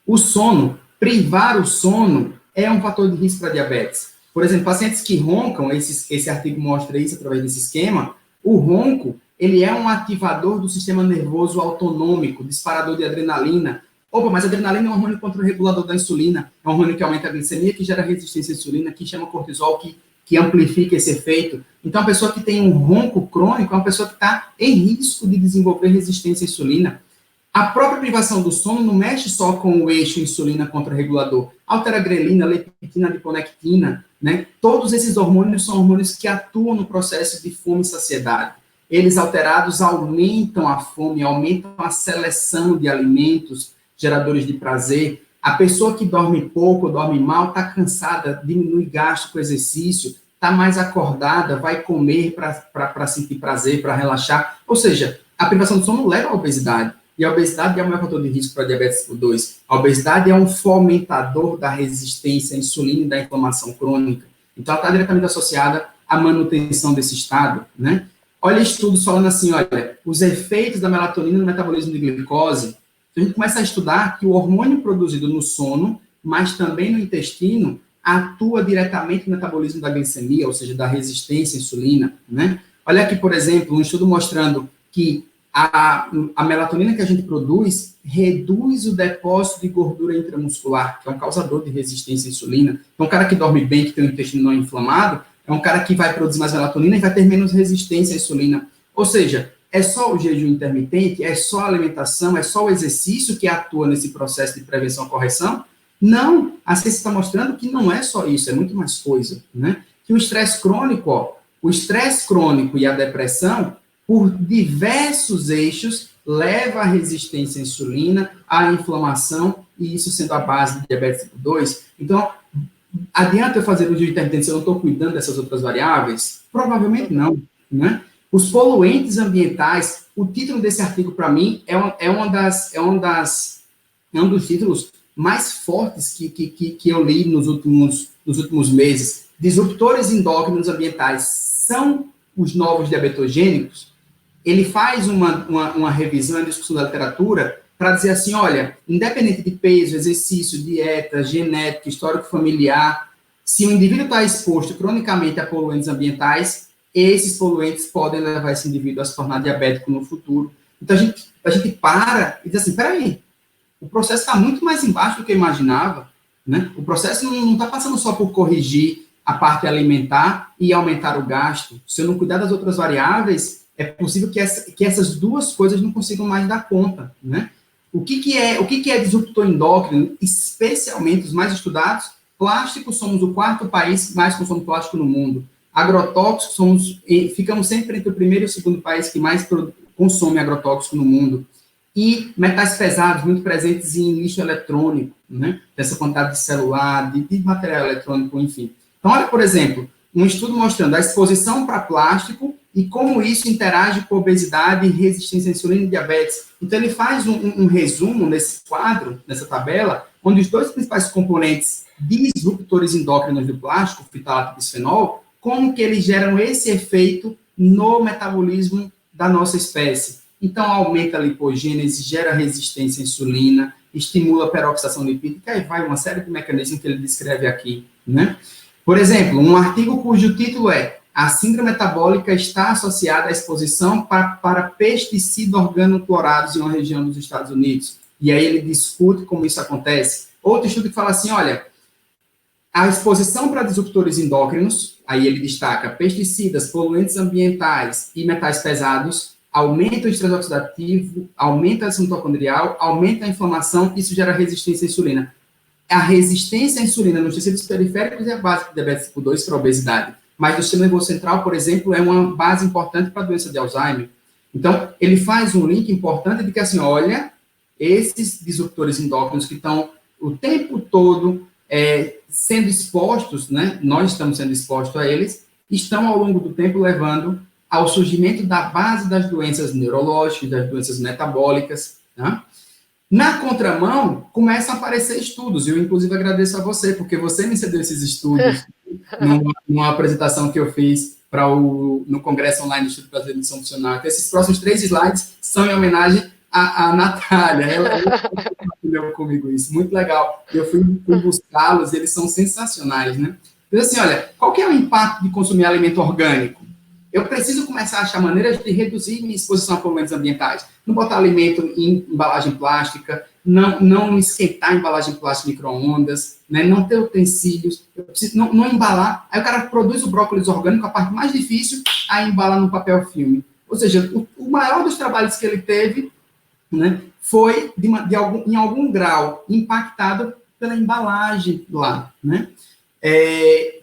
O sono, privar o sono, é um fator de risco para diabetes. Por exemplo, pacientes que roncam, esse artigo mostra isso através desse esquema, o ronco, ele é um ativador do sistema nervoso autonômico, disparador de adrenalina. Opa, mas a adrenalina é um hormônio contra-regulador da insulina, é um hormônio que aumenta a glicemia, que gera resistência à insulina, que chama cortisol, que amplifica esse efeito. Então, a pessoa que tem um ronco crônico é uma pessoa que está em risco de desenvolver resistência à insulina. A própria privação do sono não mexe só com o eixo insulina contra-regulador. Altera a grelina, leptina, adiponectina, né? Todos esses hormônios são hormônios que atuam no processo de fome e saciedade. Eles alterados aumentam a fome, aumentam a seleção de alimentos geradores de prazer. A pessoa que dorme pouco, dorme mal, está cansada, diminui gasto com exercício, está mais acordada, vai comer para sentir prazer, para relaxar. Ou seja, a privação do sono leva à obesidade. E a obesidade é o maior fator de risco para diabetes tipo 2. A obesidade é um fomentador da resistência à insulina e da inflamação crônica. Então, ela está diretamente associada à manutenção desse estado, né? Olha estudos falando assim, olha, os efeitos da melatonina no metabolismo de glicose. A gente começa a estudar que o hormônio produzido no sono, mas também no intestino, atua diretamente no metabolismo da glicemia, ou seja, da resistência à insulina, né? Olha aqui, por exemplo, um estudo mostrando que a melatonina que a gente produz reduz o depósito de gordura intramuscular, que é um causador de resistência à insulina. Então, um cara que dorme bem, que tem o intestino não inflamado, é um cara que vai produzir mais melatonina e vai ter menos resistência à insulina. Ou seja, é só o jejum intermitente, é só a alimentação, é só o exercício que atua nesse processo de prevenção e correção? Não, a ciência está mostrando que não é só isso, é muito mais coisa, né? Que o estresse crônico, e a depressão, por diversos eixos, leva à resistência à insulina, à inflamação, e isso sendo a base de diabetes tipo 2. Então, adianta eu fazer o jejum intermitente se eu não estou cuidando dessas outras variáveis? Provavelmente não, né? Os poluentes ambientais, o título desse artigo, para mim, é um dos títulos mais fortes que eu li nos últimos meses. Disruptores endócrinos ambientais são os novos diabetogênicos. Ele faz uma revisão, uma discussão da literatura, para dizer assim, olha, independente de peso, exercício, dieta, genética, histórico familiar, se o indivíduo está exposto cronicamente a poluentes ambientais, esses poluentes podem levar esse indivíduo a se tornar diabético no futuro. Então, a gente para e diz assim, peraí, o processo está muito mais embaixo do que eu imaginava, né? O processo não está passando só por corrigir a parte alimentar e aumentar o gasto. Se eu não cuidar das outras variáveis, é possível que essas duas coisas não consigam mais dar conta, né? O que é disruptor endócrino, especialmente os mais estudados? Plástico, somos o 4º país que mais consome plástico no mundo. Agrotóxicos, ficamos sempre entre o 1º e o 2º país que mais consome agrotóxico no mundo. E metais pesados, muito presentes em lixo eletrônico, né? Dessa quantidade de celular, de material eletrônico, enfim. Então, olha, por exemplo, um estudo mostrando a exposição para plástico e como isso interage com obesidade, resistência à insulina e diabetes. Então, ele faz um resumo nesse quadro, nessa tabela, onde os 2 principais componentes disruptores endócrinos do plástico, fitalato e bisfenol, como que eles geram esse efeito no metabolismo da nossa espécie. Então, aumenta a lipogênese, gera resistência à insulina, estimula a peroxidação lipídica, e vai uma série de mecanismos que ele descreve aqui, né? Por exemplo, um artigo cujo título é A síndrome metabólica está associada à exposição para pesticidas organoclorados em uma região dos Estados Unidos. E aí ele discute como isso acontece. Outro estudo que fala assim, olha, a exposição para disruptores endócrinos, aí ele destaca pesticidas, poluentes ambientais e metais pesados, aumenta o estresse oxidativo, aumenta a ação mitocondrial, aumenta a inflamação, isso gera resistência à insulina. A resistência à insulina nos tecidos periféricos é a base de diabetes tipo 2 para a obesidade, mas no sistema nervoso central, por exemplo, é uma base importante para a doença de Alzheimer. Então, ele faz um link importante de que, assim, olha, esses disruptores endócrinos que estão o tempo todo sendo expostos, né, nós estamos sendo expostos a eles, estão ao longo do tempo levando ao surgimento da base das doenças neurológicas, das doenças metabólicas, tá? Na contramão, começam a aparecer estudos, eu inclusive agradeço a você, porque você me cedeu esses estudos numa apresentação que eu fiz no Congresso Online do Instituto Brasileiro de Nutrição Funcional. Então, esses próximos 3 slides são em homenagem à Natália, ela compartilhou comigo isso, muito legal. Eu fui buscá-los, eles são sensacionais, né? Então, assim, olha, qual que é o impacto de consumir alimento orgânico? Eu preciso começar a achar maneiras de reduzir minha exposição a poluentes ambientais. Não botar alimento em embalagem plástica, não esquentar a embalagem plástica em micro-ondas, né? Não ter utensílios, eu preciso não embalar. Aí o cara produz o brócolis orgânico, a parte mais difícil, aí embala no papel filme. Ou seja, o maior dos trabalhos que ele teve, né, foi, em algum grau, impactado pela embalagem lá, né?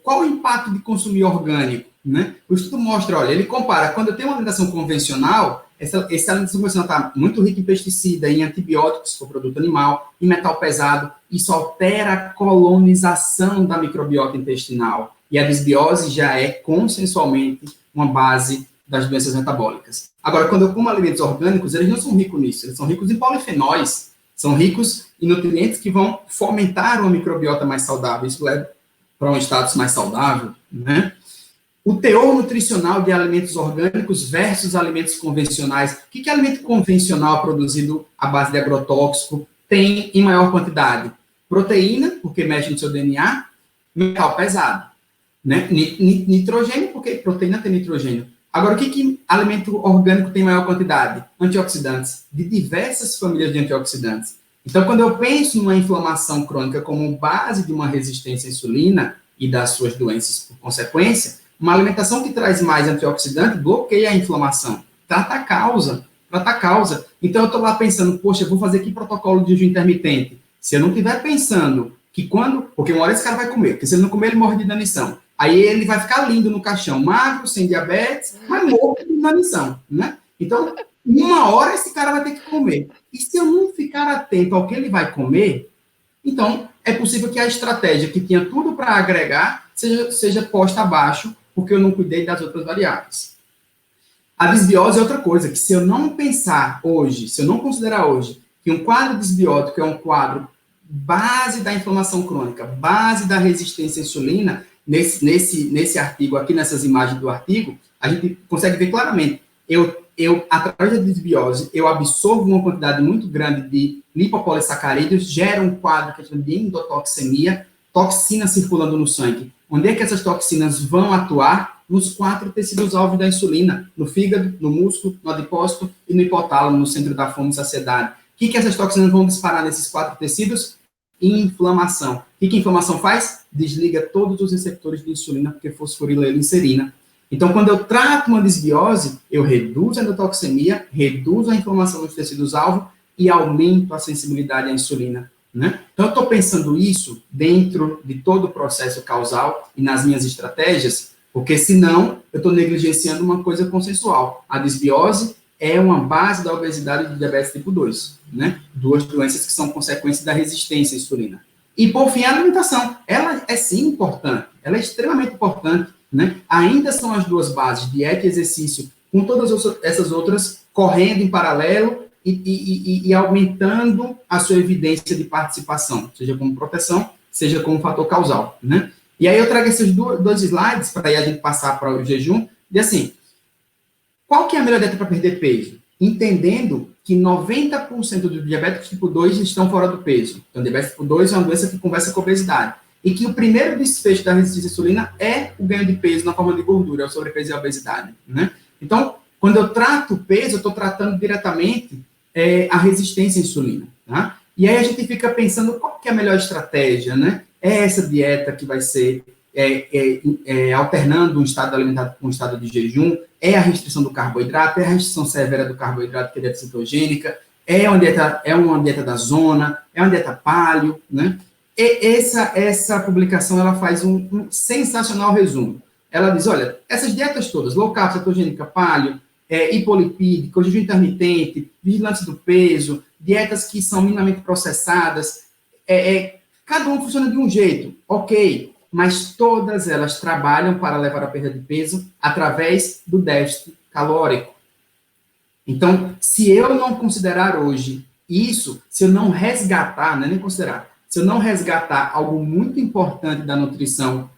Qual o impacto de consumir orgânico? Né? O estudo mostra, olha, ele compara, quando eu tenho uma alimentação convencional, essa alimentação convencional está muito rica em pesticida, em antibióticos, se for produto animal, em metal pesado, isso altera a colonização da microbiota intestinal. E a desbiose já é, consensualmente, uma base das doenças metabólicas. Agora, quando eu como alimentos orgânicos, eles não são ricos nisso, eles são ricos em polifenóis, são ricos em nutrientes que vão fomentar uma microbiota mais saudável, isso leva para um status mais saudável, né? O teor nutricional de alimentos orgânicos versus alimentos convencionais. O que alimento convencional produzido à base de agrotóxico tem em maior quantidade? Proteína, porque mexe no seu DNA, metal pesado, né? Nitrogênio, porque proteína tem nitrogênio. Agora, o que alimento orgânico tem em maior quantidade? Antioxidantes, de diversas famílias de antioxidantes. Então, quando eu penso numa inflamação crônica como base de uma resistência à insulina e das suas doenças por consequência, uma alimentação que traz mais antioxidante bloqueia a inflamação, trata a causa. Então, eu estou lá pensando, poxa, eu vou fazer que protocolo de jejum intermitente? Se eu não estiver pensando que porque uma hora esse cara vai comer, porque se ele não comer, ele morre de inanição. Aí ele vai ficar lindo no caixão, magro, sem diabetes, mas morto de inanição, né? Então, uma hora esse cara vai ter que comer. E se eu não ficar atento ao que ele vai comer, então é possível que a estratégia que tinha tudo para agregar seja posta abaixo, porque eu não cuidei das outras variáveis. A desbiose é outra coisa, que se eu não pensar hoje, se eu não considerar hoje, que um quadro desbiótico é um quadro base da inflamação crônica, base da resistência à insulina, nesse artigo aqui, nessas imagens do artigo, a gente consegue ver claramente, através da desbiose, eu absorvo uma quantidade muito grande de lipopolissacarídeos, gera um quadro que a gente chama de endotoxemia, toxina circulando no sangue. Onde é que essas toxinas vão atuar? nos 4 tecidos-alvo da insulina, no fígado, no músculo, no adipócito e no hipotálamo, no centro da fome e saciedade. O que essas toxinas vão disparar nesses 4 tecidos? Inflamação. O que a inflamação faz? Desliga todos os receptores de insulina, porque fosforila a glicerina. Então, quando eu trato uma desbiose, eu reduzo a endotoxemia, reduzo a inflamação dos tecidos-alvo e aumento a sensibilidade à insulina, né? Então, eu estou pensando isso dentro de todo o processo causal e nas minhas estratégias, porque senão eu estou negligenciando uma coisa consensual. A desbiose é uma base da obesidade e do diabetes tipo 2, né? 2 doenças que são consequências da resistência à insulina. E, por fim, a alimentação. Ela é, sim, importante. Ela é extremamente importante, né? Ainda são as 2 bases, dieta e exercício, com todas essas outras correndo em paralelo e aumentando a sua evidência de participação, seja como proteção, seja como fator causal, né? E aí eu trago esses 2 slides para aí a gente passar para o jejum, e assim, qual que é a melhor dieta para perder peso? Entendendo que 90% dos diabéticos tipo 2 estão fora do peso. Então, diabetes tipo 2 é uma doença que conversa com obesidade. E que o primeiro desfecho da resistência à insulina é o ganho de peso na forma de gordura, o sobrepeso e a obesidade, né? Então, quando eu trato o peso, eu estou tratando diretamente a resistência à insulina, tá? E aí a gente fica pensando qual que é a melhor estratégia, né? É essa dieta que vai ser alternando um estado alimentar com um estado de jejum, é a restrição do carboidrato, é a restrição severa do carboidrato, que é a dieta cetogênica, é uma dieta da zona, é uma dieta paleo, né? E essa publicação, ela faz um sensacional resumo. Ela diz, olha, essas dietas todas, low carb, cetogênica, paleo, hipolipídico, jejum intermitente, vigilância do peso, dietas que são minimamente processadas, cada uma funciona de um jeito, ok, mas todas elas trabalham para levar a perda de peso através do déficit calórico. Então, se eu não considerar hoje isso, se eu não resgatar, não é nem considerar, se eu não resgatar algo muito importante da nutrição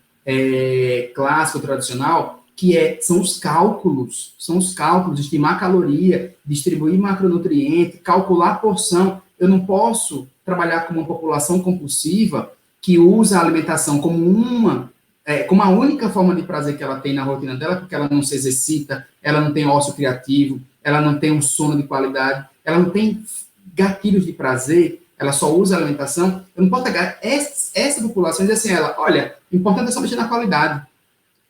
clássica, tradicional, que são os cálculos, estimar caloria, distribuir macronutriente, calcular porção. Eu não posso trabalhar com uma população compulsiva que usa a alimentação como a única forma de prazer que ela tem na rotina dela, porque ela não se exercita, ela não tem ócio criativo, ela não tem um sono de qualidade, ela não tem gatilhos de prazer, ela só usa a alimentação. Eu não posso pegar essa população e dizer assim, ela, olha, o importante é só mexer na qualidade.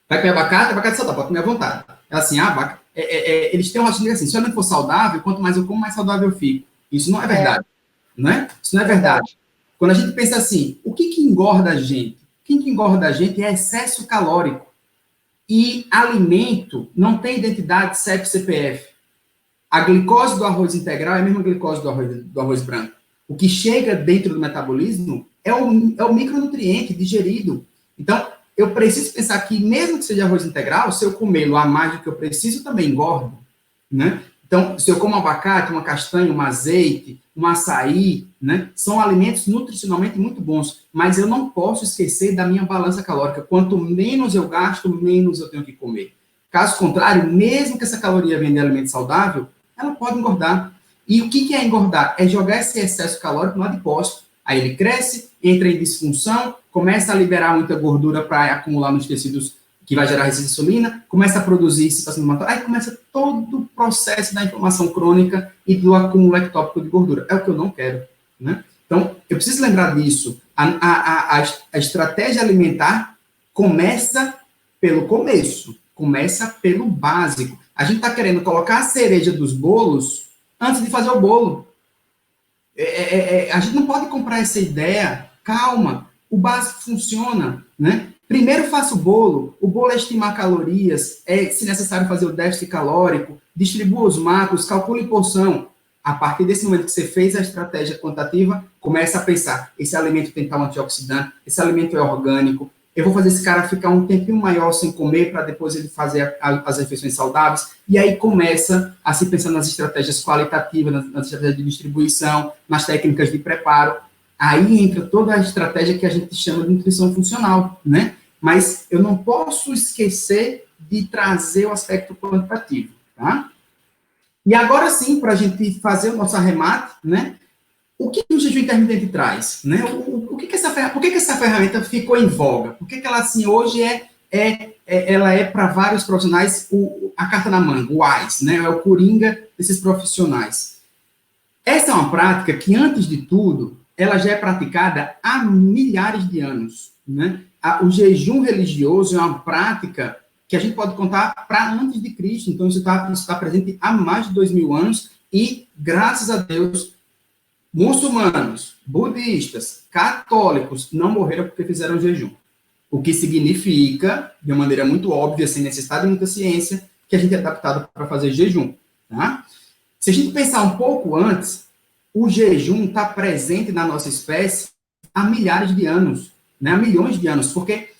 Vai comer abacate saudável, pode comer à vontade. Ela assim, eles têm uma rotina assim, se eu não for saudável, quanto mais eu como, mais saudável eu fico. Isso não é verdade, né? Isso não é verdade. Quando a gente pensa assim, o que engorda a gente? O que engorda a gente é excesso calórico. E alimento não tem identidade CEP CPF. A glicose do arroz integral é a mesma glicose do arroz branco. O que chega dentro do metabolismo é o micronutriente digerido. Então, eu preciso pensar que, mesmo que seja arroz integral, se eu comê-lo a mais do que eu preciso, eu também engordo, né? Então, se eu como um abacate, uma castanha, um azeite, um açaí, né? São alimentos nutricionalmente muito bons, mas eu não posso esquecer da minha balança calórica. Quanto menos eu gasto, menos eu tenho que comer. Caso contrário, mesmo que essa caloria venha de alimento saudável, ela pode engordar. E o que é engordar? É jogar esse excesso calórico no adipócito. Aí ele cresce, entra em disfunção, começa a liberar muita gordura para acumular nos tecidos que vai gerar resistência à insulina, começa a produzir excitação inflamatória, aí começa todo o processo da inflamação crônica e do acúmulo ectópico de gordura. É o que eu não quero, né? Então, eu preciso lembrar disso. A estratégia alimentar começa pelo começo, começa pelo básico. A gente está querendo colocar a cereja dos bolos antes de fazer o bolo. A gente não pode comprar essa ideia. Calma, o básico funciona, né? Primeiro faça o bolo é estimar calorias, se necessário fazer o déficit calórico, distribua os macros, calcule porção. A partir desse momento que você fez a estratégia quantitativa, começa a pensar, esse alimento tem tal antioxidante, esse alimento é orgânico, eu vou fazer esse cara ficar um tempinho maior sem comer para depois ele fazer as refeições saudáveis, e aí começa a se pensar nas estratégias qualitativas, nas estratégias de distribuição, nas técnicas de preparo. Aí entra toda a estratégia que a gente chama de nutrição funcional, né? Mas eu não posso esquecer de trazer o aspecto quantitativo, tá? E agora sim, para a gente fazer o nosso arremate, né? O que o jejum intermitente traz, né? Por que essa ferramenta ficou em voga? Por que ela, assim, hoje é ela é para vários profissionais a carta na manga, o AIS, né? É o coringa desses profissionais. Essa é uma prática que, antes de tudo, ela já é praticada há milhares de anos, né? O jejum religioso é uma prática que a gente pode contar para antes de Cristo, então isso está presente há mais de 2000 anos e, graças a Deus, muçulmanos, budistas, católicos não morreram porque fizeram jejum. O que significa, de uma maneira muito óbvia, sem necessidade de muita ciência, que a gente é adaptado para fazer jejum. Tá? Se a gente pensar um pouco antes, o jejum está presente na nossa espécie há milhares de anos, né? Há milhões de anos, porque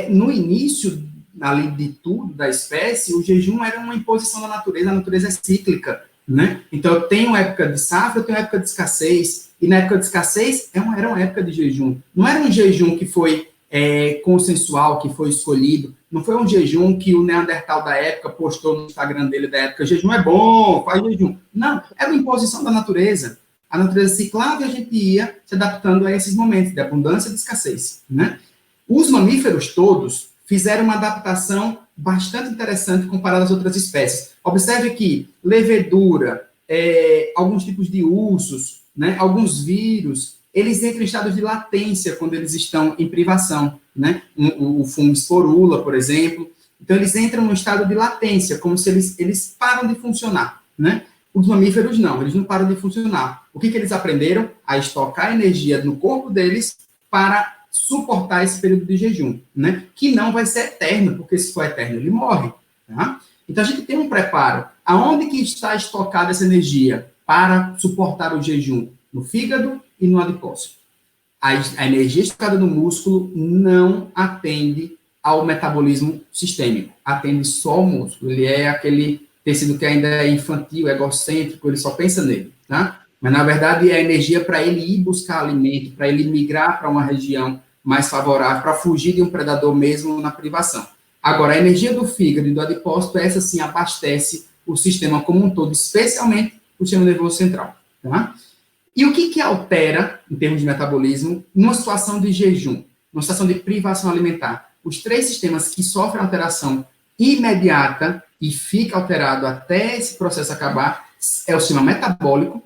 no início ali de tudo, da espécie, o jejum era uma imposição da natureza, a natureza é cíclica, né? Então, eu tenho época de safra, eu tenho época de escassez, e na época de escassez era uma época de jejum. Não era um jejum que foi consensual, que foi escolhido, não foi um jejum que o Neandertal da época postou no Instagram dele da época, jejum é bom, faz jejum. Não, era uma imposição da natureza. A natureza ciclava e a gente ia se adaptando a esses momentos de abundância e de escassez, né? Os mamíferos todos fizeram uma adaptação bastante interessante comparada às outras espécies. Observe que levedura, alguns tipos de ursos, né, alguns vírus, eles entram em estado de latência quando eles estão em privação, né? O fungo esporula, por exemplo. Então, eles entram no estado de latência, como se eles param de funcionar, né? Os mamíferos não, eles não param de funcionar. O que eles aprenderam? A estocar energia no corpo deles para suportar esse período de jejum, né? Que não vai ser eterno, porque se for eterno, ele morre, tá? Então, a gente tem um preparo. Aonde que está estocada essa energia para suportar o jejum? No fígado e no adipócito. A energia estocada no músculo não atende ao metabolismo sistêmico, atende só o músculo. Ele é aquele tecido que ainda é infantil, egocêntrico, ele só pensa nele, tá? Mas, na verdade, é energia para ele ir buscar alimento, para ele migrar para uma região mais favorável, para fugir de um predador mesmo na privação. Agora, a energia do fígado e do adipócito, essa sim abastece o sistema como um todo, especialmente o sistema nervoso central, tá? E o que altera, em termos de metabolismo, numa situação de jejum, numa situação de privação alimentar? Os 3 sistemas que sofrem alteração imediata e fica alterado até esse processo acabar é o sistema metabólico,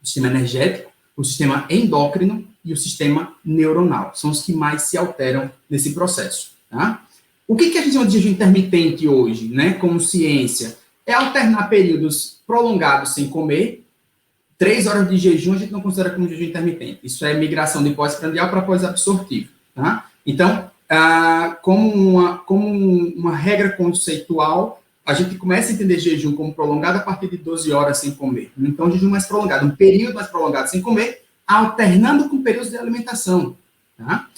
o sistema energético, o sistema endócrino e o sistema neuronal. São os que mais se alteram nesse processo, tá? O que a gente chama de jejum intermitente hoje, né, como ciência? É alternar períodos prolongados sem comer. 3 horas de jejum a gente não considera como jejum intermitente. Isso é migração de pós-prandial para pós-absortivo, tá? Então, como uma regra conceitual, a gente começa a entender jejum como prolongado a partir de 12 horas sem comer. Então, jejum mais prolongado, um período mais prolongado sem comer, alternando com períodos de alimentação, tá?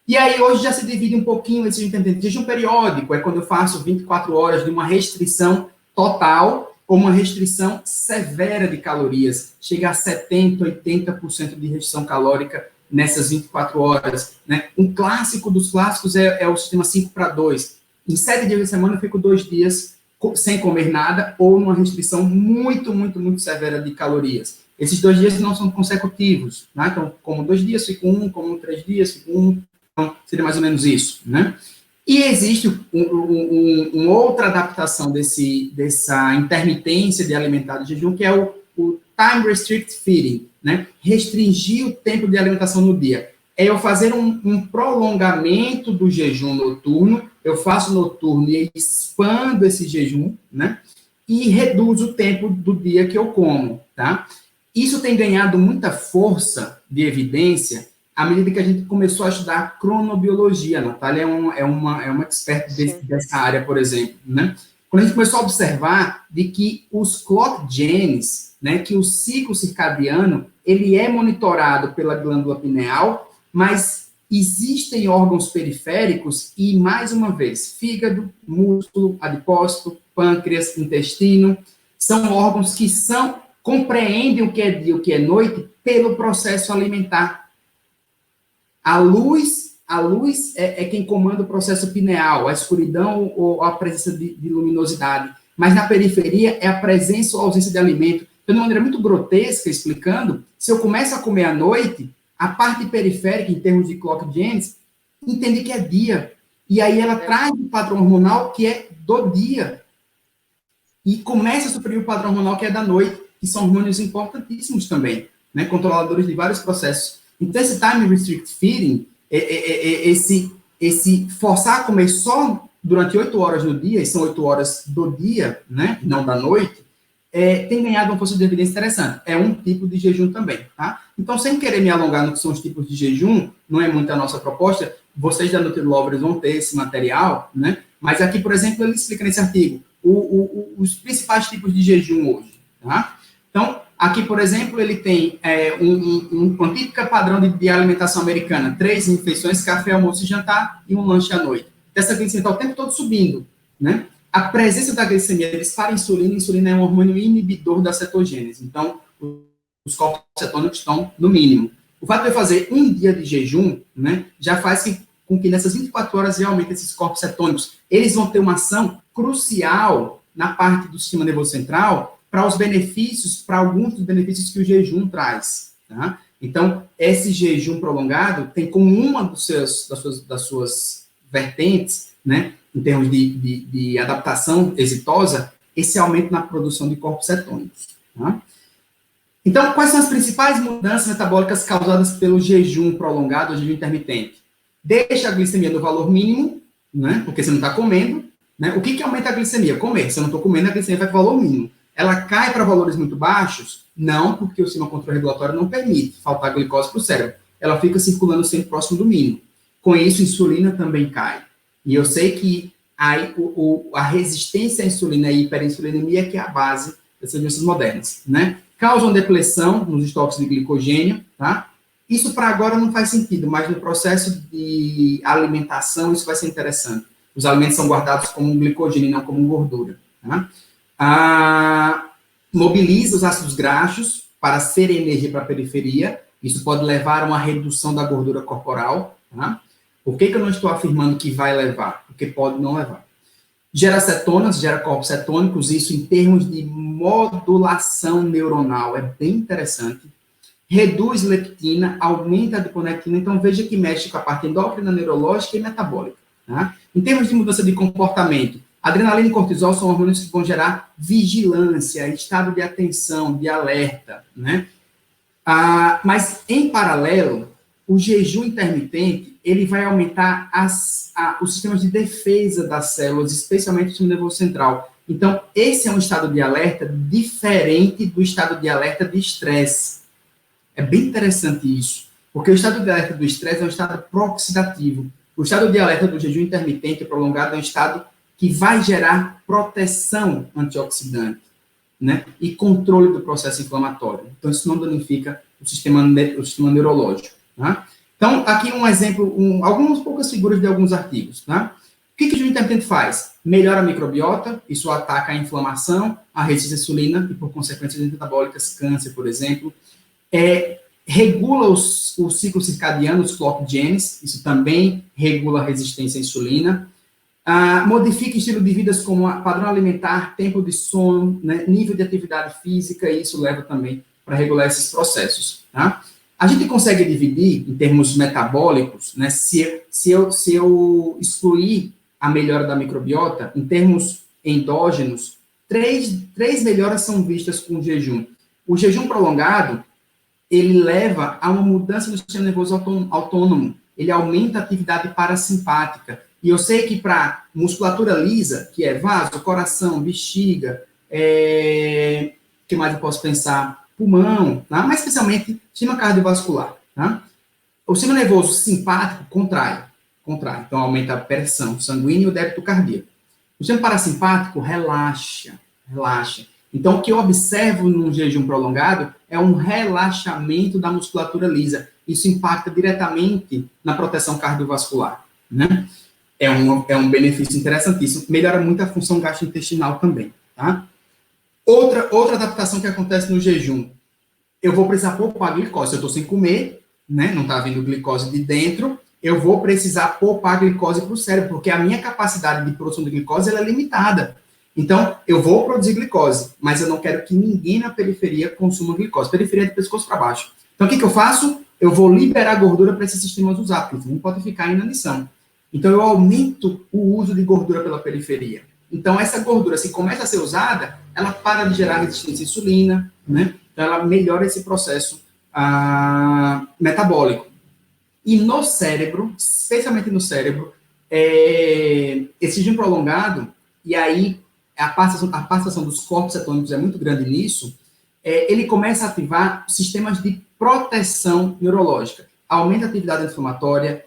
E aí, hoje já se divide um pouquinho esse jejum intermitente. Jejum periódico é quando eu faço 24 horas de uma restrição total ou uma restrição severa de calorias, chega a 70%, 80% de restrição calórica nessas 24 horas, né? Um clássico dos clássicos é o sistema 5-2. Em 7 dias da semana eu fico 2 dias sem comer nada ou numa restrição muito, muito, muito severa de calorias. Esses 2 dias não são consecutivos, né? Então, como 2 dias, fico 1, como 3 dias, fico 1, então seria mais ou menos isso, né? E existe uma outra adaptação dessa intermitência de alimentar de jejum, que é o time restrict feeding, né? Restringir o tempo de alimentação no dia. É eu fazer um prolongamento do jejum noturno, eu faço noturno e expando esse jejum, né? E reduzo o tempo do dia que eu como, tá? Isso tem ganhado muita força de evidência à medida que a gente começou a estudar cronobiologia. A Natália é uma expert dessa área, por exemplo, né? Quando a gente começou a observar de que os clock genes, né, que o ciclo circadiano, ele é monitorado pela glândula pineal, mas existem órgãos periféricos e, mais uma vez, fígado, músculo, adipócito, pâncreas, intestino, são órgãos que compreendem o que é dia e o que é noite pelo processo alimentar. A luz é quem comanda o processo pineal, a escuridão ou a presença de luminosidade. Mas na periferia é a presença ou ausência de alimento. Então, de uma maneira muito grotesca, explicando, se eu começo a comer à noite, a parte periférica, em termos de clock genes, entende que é dia. E aí ela traz o padrão hormonal que é do dia. E começa a suprimir o padrão hormonal que é da noite, que são hormônios importantíssimos também, né? Controladores de vários processos. Então, esse time restrict feeding, esse forçar a comer só durante 8 horas no dia, e são 8 horas do dia, né? Não da noite, tem ganhado uma força de evidência interessante. É um tipo de jejum também, tá? Então, sem querer me alongar no que são os tipos de jejum, não é muito a nossa proposta, vocês da NutriLovers vão ter esse material, né? Mas aqui, por exemplo, ele explica nesse artigo os principais tipos de jejum hoje, tá? Então, aqui, por exemplo, ele tem uma típica padrão de alimentação americana, 3 refeições, café, almoço e jantar, e um lanche à noite. Essa glicemia está o tempo todo subindo, né? A presença da glicemia dispara a insulina, a insulina é um hormônio inibidor da cetogênese, então os corpos cetônicos estão no mínimo. O fato de eu fazer um dia de jejum, né, já faz com que nessas 24 horas realmente esses corpos cetônicos, eles vão ter uma ação crucial na parte do sistema nervoso central para os benefícios, para alguns dos benefícios que o jejum traz, tá? Então, esse jejum prolongado tem como uma das suas vertentes, né, em termos de adaptação exitosa, esse aumento na produção de corpos cetônicos, tá? Então, quais são as principais mudanças metabólicas causadas pelo jejum prolongado ou jejum intermitente? Deixa a glicemia no valor mínimo, né, porque você não está comendo, né? O que aumenta a glicemia? Comer. Se eu não estou comendo, a glicemia vai para o valor mínimo. Ela cai para valores muito baixos? Não, porque o sistema controle regulatório não permite faltar glicose para o cérebro. Ela fica circulando sempre próximo do mínimo. Com isso, a insulina também cai. E eu sei que a resistência à insulina e a hiperinsulinemia que é a base dessas doenças modernas, né? Causam depressão nos estoques de glicogênio, tá? Isso para agora não faz sentido, mas no processo de alimentação isso vai ser interessante. Os alimentos são guardados como glicogênio e não como gordura, tá? Mobiliza os ácidos graxos para serem energia para a periferia. Isso pode levar a uma redução da gordura corporal, tá? Por que eu não estou afirmando que vai levar? Porque pode não levar. Gera cetonas, gera corpos cetônicos, isso em termos de modulação neuronal, é bem interessante. Reduz leptina, aumenta a adiponectina, então veja que mexe com a parte endócrina, neurológica e metabólica, tá? Em termos de mudança de comportamento, adrenalina e cortisol são hormônios que vão gerar vigilância, estado de atenção, de alerta, né? Mas, em paralelo, o jejum intermitente, ele vai aumentar os sistemas de defesa das células, especialmente o sistema nervoso central. Então, esse é um estado de alerta diferente do estado de alerta de estresse. É bem interessante isso, porque o estado de alerta do estresse é um estado pró-oxidativo. O estado de alerta do jejum intermitente prolongado é um estado que vai gerar proteção antioxidante, né? E controle do processo inflamatório. Então, isso não danifica o sistema neurológico, tá? Então, aqui um exemplo, algumas poucas figuras de alguns artigos, tá? O que o jejum intermitente faz? Melhora a microbiota, isso ataca a inflamação, a resistência à insulina e, por consequência, as metabólicas, câncer, por exemplo. Regula os ciclos circadianos, os clock genes, isso também regula a resistência à insulina. Modifica estilo de vida como padrão alimentar, tempo de sono, né, nível de atividade física, e isso leva também para regular esses processos, tá? A gente consegue dividir, em termos metabólicos, né, se eu excluir a melhora da microbiota, em termos endógenos, três melhoras são vistas com o jejum. O jejum prolongado, ele leva a uma mudança no sistema nervoso autônomo, ele aumenta a atividade parasimpática. E eu sei que para musculatura lisa, que é vaso, coração, bexiga, que mais eu posso pensar? Pulmão, tá? Mas especialmente sistema cardiovascular, tá? O sistema nervoso simpático contrai, então aumenta a pressão sanguínea e o débito cardíaco. O sistema parasimpático relaxa. Então, o que eu observo num jejum prolongado é um relaxamento da musculatura lisa. Isso impacta diretamente na proteção cardiovascular, né? É um benefício interessantíssimo. Melhora muito a função gastrointestinal também, tá? Outra adaptação que acontece no jejum, eu vou precisar poupar glicose. Se eu estou sem comer, né, não está vindo glicose de dentro, eu vou precisar poupar glicose para o cérebro, porque a minha capacidade de produção de glicose ela é limitada. Então, eu vou produzir glicose, mas eu não quero que ninguém na periferia consuma glicose. Periferia é do pescoço para baixo. Então, o que eu faço? Eu vou liberar gordura para esses sistemas usar, porque não pode ficar em inanição. Então, eu aumento o uso de gordura pela periferia. Então, essa gordura, se começa a ser usada, ela para de gerar resistência à insulina, né? Então, ela melhora esse processo metabólico. E no cérebro, especialmente no cérebro, esse jejum prolongado, e aí a participação dos corpos cetônicos é muito grande nisso, ele começa a ativar sistemas de proteção neurológica. Aumenta a atividade inflamatória,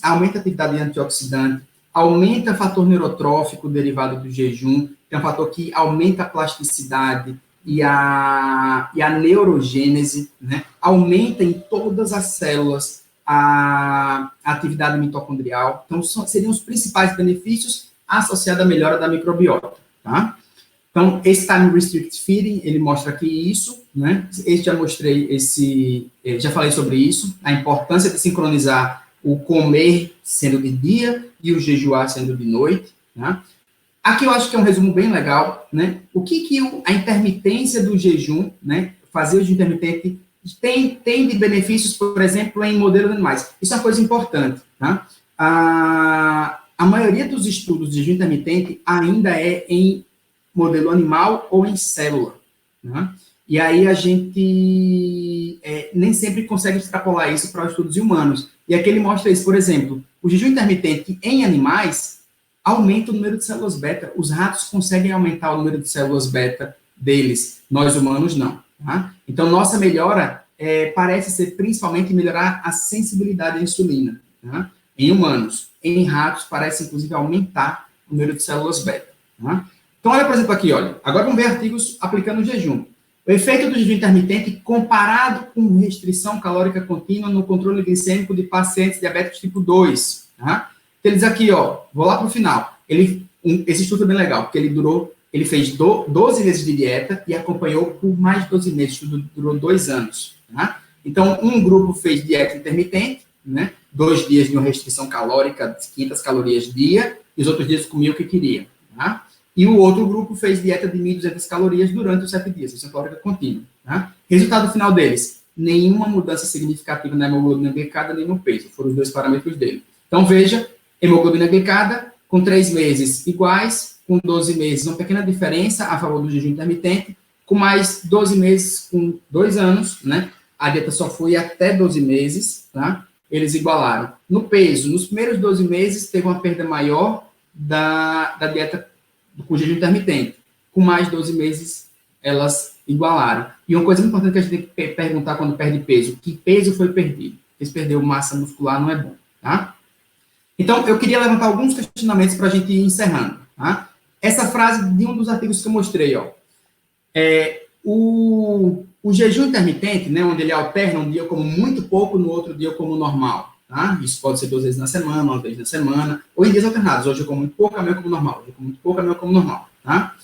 aumenta a atividade antioxidante, aumenta o fator neurotrófico derivado do jejum, que é um fator que aumenta a plasticidade e a neurogênese, né? Aumenta em todas as células a atividade mitocondrial. Então, seriam os principais benefícios associados à melhora da microbiota, tá? Então, esse Time Restricted Feeding, ele mostra aqui isso, né? Já falei sobre isso, a importância de sincronizar o comer sendo de dia e o jejuar sendo de noite, né? Aqui eu acho que é um resumo bem legal, né? O que a intermitência do jejum, né? Fazer o jejum intermitente tem de benefícios, por exemplo, em modelos animais. Isso é uma coisa importante, tá? A maioria dos estudos de jejum intermitente ainda é em modelo animal ou em célula, né? E aí a gente nem sempre consegue extrapolar isso para os estudos humanos. E aqui ele mostra isso, por exemplo, o jejum intermitente em animais aumenta o número de células beta. Os ratos conseguem aumentar o número de células beta deles, nós humanos não. Tá? Então, nossa melhora parece ser principalmente melhorar a sensibilidade à insulina, tá? Em humanos. Em ratos, parece inclusive aumentar o número de células beta. Tá? Então, olha, por exemplo, aqui, olha. Agora vamos ver artigos aplicando o jejum. O efeito do jejum intermitente comparado com restrição calórica contínua no controle glicêmico de pacientes diabéticos tipo 2. Tá? Então, eles aqui, ó, vou lá para o final. Esse estudo é bem legal, porque ele fez 12 meses de dieta e acompanhou por mais de 12 meses, o estudo durou 2 anos. Tá? Então, um grupo fez dieta intermitente, né? 2 dias de uma restrição calórica de 500 calorias dia, e os outros dias comia o que queria. Tá? E o outro grupo fez dieta de 1.200 calorias durante os 7 dias, restrição calórica contínua. Tá? Resultado final deles, nenhuma mudança significativa na hemoglobina glicada nem no peso, foram os 2 parâmetros dele. Então, veja, hemoglobina glicada com 3 meses iguais, com 12 meses uma pequena diferença a favor do jejum intermitente, com mais 12 meses com 2 anos, né? A dieta só foi até 12 meses, tá? Eles igualaram. No peso, nos primeiros 12 meses, teve uma perda maior da dieta com jejum intermitente. Com mais 12 meses, elas igualaram. E uma coisa muito importante que a gente tem que perguntar quando perde peso, que peso foi perdido? Porque se perdeu massa muscular, não é bom, tá? Então, eu queria levantar alguns questionamentos para a gente ir encerrando, tá? Essa frase de um dos artigos que eu mostrei, ó. O jejum intermitente, né, onde ele alterna um dia eu como muito pouco, no outro dia eu como normal, tá? Isso pode ser 2 vezes na semana, 1 vez na semana, ou em dias alternados. Hoje eu como muito pouco, amanhã eu como normal. Hoje eu como muito pouco, amanhã eu como normal, tá?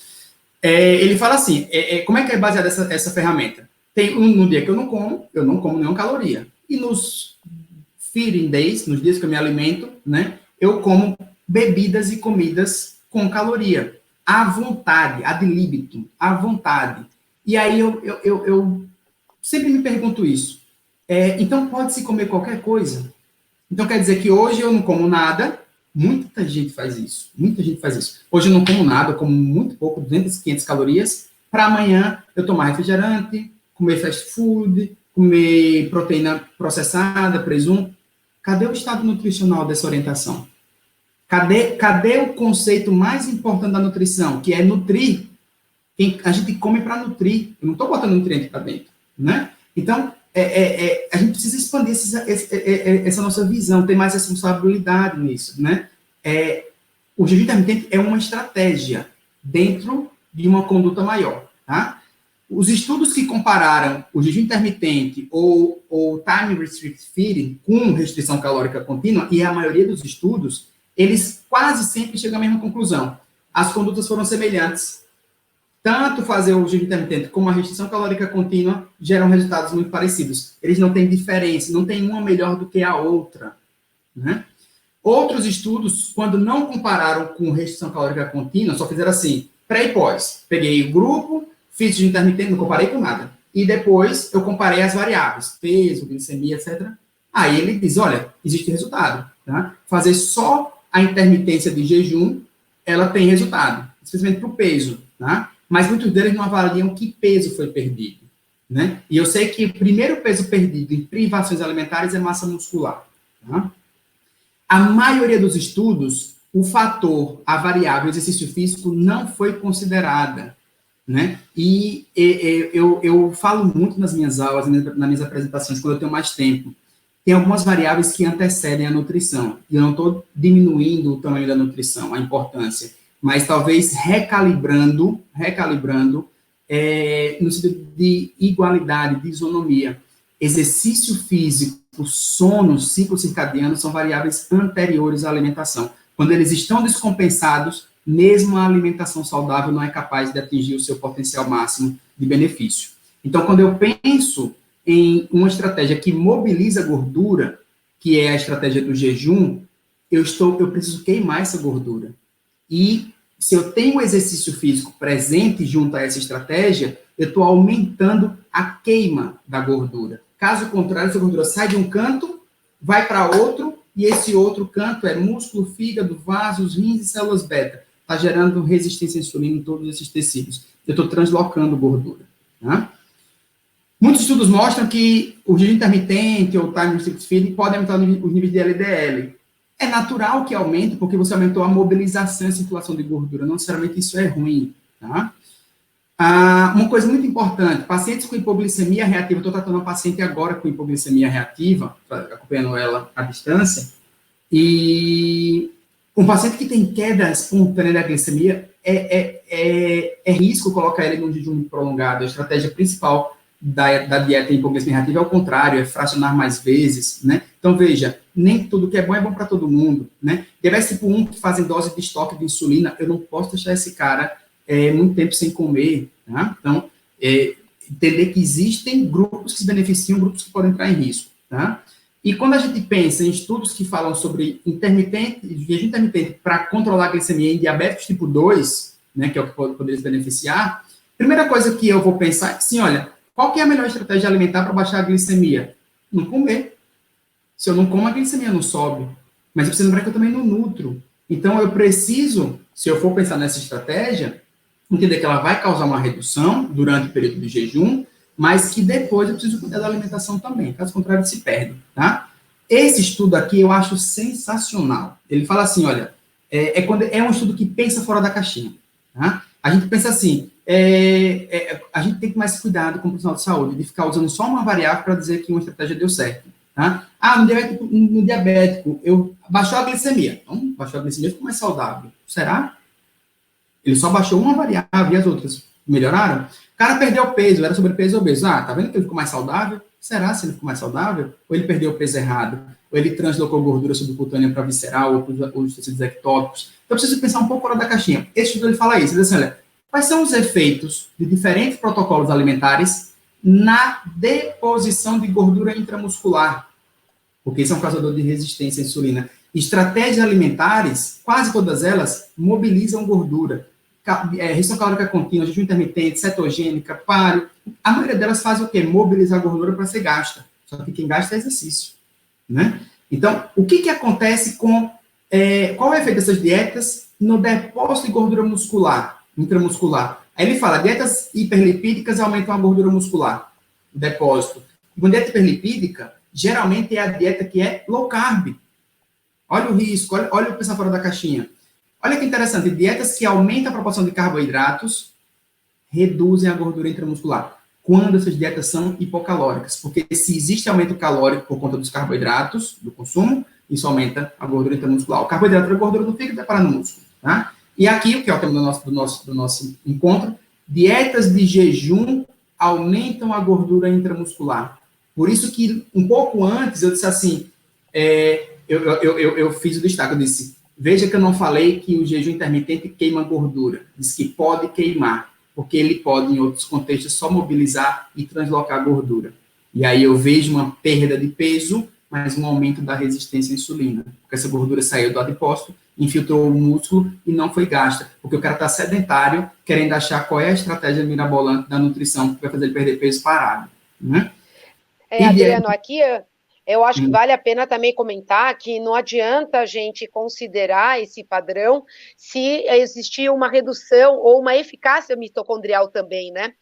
Ele fala assim, como é que é baseada essa ferramenta? Tem no dia que eu não como nenhuma caloria. E nos feeding days, nos dias que eu me alimento, né, eu como bebidas e comidas com caloria. À vontade, ad libitum, à vontade. E aí eu sempre me pergunto isso. Então, pode-se comer qualquer coisa? Então, quer dizer que hoje eu não como nada. Muita gente faz isso. Hoje eu não como nada, eu como muito pouco, 200, 500 calorias. Para amanhã eu tomar refrigerante, comer fast food, comer proteína processada, presunto. Cadê o estado nutricional dessa orientação? Cadê o conceito mais importante da nutrição, que é nutrir? A gente come para nutrir. Eu não estou botando nutriente para dentro, né? Então, a gente precisa expandir essa nossa visão, ter mais responsabilidade nisso, né? O jejum intermitente é uma estratégia dentro de uma conduta maior, tá? Os estudos que compararam o jejum intermitente ou time restricted feeding com restrição calórica contínua, e a maioria dos estudos, eles quase sempre chegam à mesma conclusão. As condutas foram semelhantes. Tanto fazer o jejum intermitente como a restrição calórica contínua geram resultados muito parecidos. Eles não têm diferença, não tem uma melhor do que a outra, né? Outros estudos, quando não compararam com restrição calórica contínua, só fizeram assim, pré e pós. Peguei o grupo, fiz jejum intermitente, não comparei com nada. E depois eu comparei as variáveis, peso, glicemia, etc. Aí ele diz, olha, existe resultado. Tá? Fazer só a intermitência de jejum, ela tem resultado, especialmente para o peso. Tá? Mas muitos deles não avaliam que peso foi perdido. Né? E eu sei que o primeiro peso perdido em privações alimentares é massa muscular. Tá? A maioria dos estudos, a variável exercício físico não foi considerada. Né? E eu falo muito nas minhas aulas, nas minhas apresentações, quando eu tenho mais tempo. Tem algumas variáveis que antecedem a nutrição. E eu não estou diminuindo o tamanho da nutrição, a importância, mas talvez recalibrando no sentido de igualdade, de isonomia. Exercício físico, sono, ciclo circadiano são variáveis anteriores à alimentação. Quando eles estão descompensados, mesmo a alimentação saudável não é capaz de atingir o seu potencial máximo de benefício. Então, quando eu penso em uma estratégia que mobiliza gordura, que é a estratégia do jejum, eu preciso queimar essa gordura. E se eu tenho o exercício físico presente junto a essa estratégia, eu estou aumentando a queima da gordura. Caso contrário, essa gordura sai de um canto, vai para outro, e esse outro canto é músculo, fígado, vasos, rins e células beta. Está gerando resistência à insulina em todos esses tecidos. Eu estou translocando gordura. Tá? Muitos estudos mostram que o jejum intermitente ou time restricted feeding podem aumentar os níveis de LDL. É natural que aumente, porque você aumentou a mobilização e a circulação de gordura. Não necessariamente isso é ruim. Tá? Uma coisa muito importante, pacientes com hipoglicemia reativa, estou tratando uma paciente agora com hipoglicemia reativa, acompanhando ela à distância, e um paciente que tem queda espontânea da glicemia, é risco colocar ele num jejum prolongado. A estratégia principal da dieta em hipoglicemia reativa é o contrário, é fracionar mais vezes, né? Então, veja, nem tudo que é bom para todo mundo, né? Diabetes tipo 1 que fazem dose de estoque de insulina, eu não posso deixar esse cara muito tempo sem comer, tá? Então, entender que existem grupos que se beneficiam, grupos que podem entrar em risco, tá? E quando a gente pensa em estudos que falam sobre jejum intermitente para controlar a glicemia em diabetes tipo 2, né, que é o que poderia se beneficiar, primeira coisa que eu vou pensar é assim, olha, qual que é a melhor estratégia alimentar para baixar a glicemia? Não comer. Se eu não como, a glicemia não sobe. Mas eu preciso lembrar que eu também não nutro. Então, eu preciso, se eu for pensar nessa estratégia, entender que ela vai causar uma redução durante o período de jejum, mas que depois eu preciso cuidar da alimentação também. Caso contrário, ele se perde, tá? Esse estudo aqui eu acho sensacional. Ele fala assim, olha, é um estudo que pensa fora da caixinha, tá? A gente pensa assim, a gente tem que ter mais cuidado com o profissional de saúde, de ficar usando só uma variável para dizer que uma estratégia deu certo, tá? No diabético, baixou a glicemia. Então, baixou a glicemia, ficou mais saudável. Será? Ele só baixou uma variável e as outras melhoraram? O cara perdeu peso, era sobrepeso ou obeso. Tá vendo que ele ficou mais saudável? Será se ele ficou mais saudável? Ou ele perdeu o peso errado? Ou ele translocou gordura subcutânea para visceral ou para os tecidos ectópicos? Então, eu preciso pensar um pouco fora da caixinha. Esse estudo ele fala isso. Ele diz assim, olha, quais são os efeitos de diferentes protocolos alimentares na deposição de gordura intramuscular? Porque isso é um causador de resistência à insulina. Estratégias alimentares, quase todas elas, mobilizam gordura. Restrição calórica contínua, jejum intermitente, cetogênica, páreo. A maioria delas faz o quê? Mobilizar gordura para ser gasta. Só que quem gasta é exercício. Né? Então, o que acontece com... qual é o efeito dessas dietas no depósito de gordura intramuscular? Aí ele fala, dietas hiperlipídicas aumentam a gordura muscular, o depósito. Uma dieta hiperlipídica, geralmente é a dieta que é low carb. Olha o risco, olha o pensar fora da caixinha. Olha que interessante, dietas que aumentam a proporção de carboidratos reduzem a gordura intramuscular. Quando essas dietas são hipocalóricas. Porque se existe aumento calórico por conta dos carboidratos, do consumo, isso aumenta a gordura intramuscular. O carboidrato é gordura do fígado vai parar no músculo. Tá? E aqui, o que é o tema do nosso encontro, dietas de jejum aumentam a gordura intramuscular. Por isso que, um pouco antes, eu disse assim, eu fiz o destaque, eu disse, veja que eu não falei que o jejum intermitente queima gordura. Disse que pode queimar, porque ele pode, em outros contextos, só mobilizar e translocar gordura. E aí eu vejo uma perda de peso, mas um aumento da resistência à insulina. Porque essa gordura saiu do adipócito, infiltrou o músculo e não foi gasta. Porque o cara está sedentário, querendo achar qual é a estratégia mirabolante da nutrição que vai fazer ele perder peso parado. Né? Adriano, aqui Eu acho que vale a pena também comentar que não adianta a gente considerar esse padrão se existir uma redução ou uma eficácia mitocondrial também, né?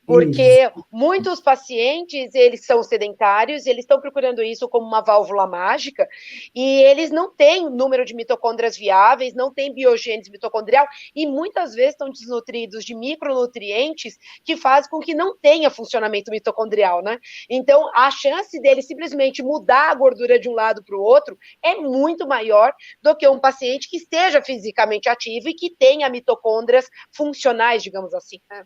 Porque muitos pacientes, eles são sedentários, eles estão procurando isso como uma válvula mágica, e eles não têm número de mitocôndrias viáveis, não têm biogênese mitocondrial, e muitas vezes estão desnutridos de micronutrientes que fazem com que não tenha funcionamento mitocondrial, né? Então, a chance dele simplesmente mudar a gordura de um lado para o outro é muito maior do que um paciente que esteja fisicamente ativo e que tenha mitocôndrias funcionais, digamos assim, né?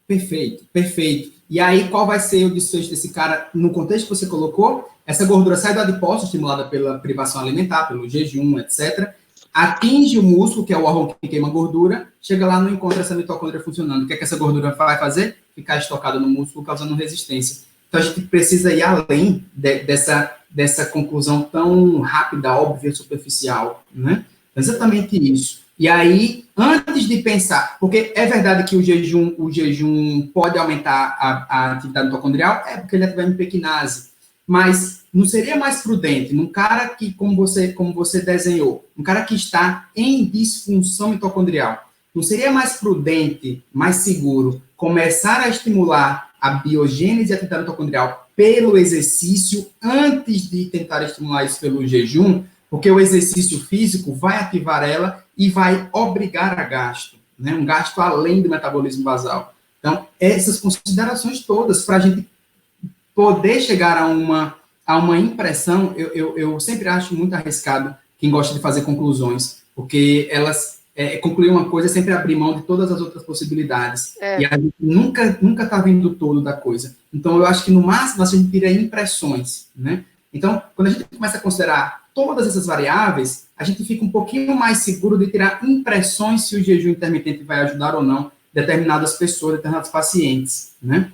Perfeito, perfeito. E aí, qual vai ser o desfecho desse cara, no contexto que você colocou? Essa gordura sai do adipócito, estimulada pela privação alimentar, pelo jejum, etc., atinge o músculo, que é o órgão que queima gordura, chega lá, não encontra essa mitocôndria funcionando. O que é que essa gordura vai fazer? Ficar estocada no músculo, causando resistência. Então, a gente precisa ir além dessa conclusão tão rápida, óbvia, superficial, né? Exatamente isso. E aí, antes de pensar, porque é verdade que o jejum pode aumentar a atividade mitocondrial, porque ele ativa a mpequinase, mas não seria mais prudente, num cara que, como você desenhou, um cara que está em disfunção mitocondrial, não seria mais prudente, mais seguro, começar a estimular a biogênese e a atividade mitocondrial pelo exercício antes de tentar estimular isso pelo jejum, porque o exercício físico vai ativar ela e vai obrigar a gasto, né? Um gasto além do metabolismo basal. Então, essas considerações todas, para a gente poder chegar a uma impressão, eu sempre acho muito arriscado quem gosta de fazer conclusões, porque elas concluir uma coisa é sempre abrir mão de todas as outras possibilidades. E a gente nunca está vendo o todo da coisa. Então, eu acho que, no máximo, a gente tira impressões, né? Então, quando a gente começa a considerar todas essas variáveis, a gente fica um pouquinho mais seguro de tirar impressões se o jejum intermitente vai ajudar ou não determinadas pessoas, determinados pacientes, né?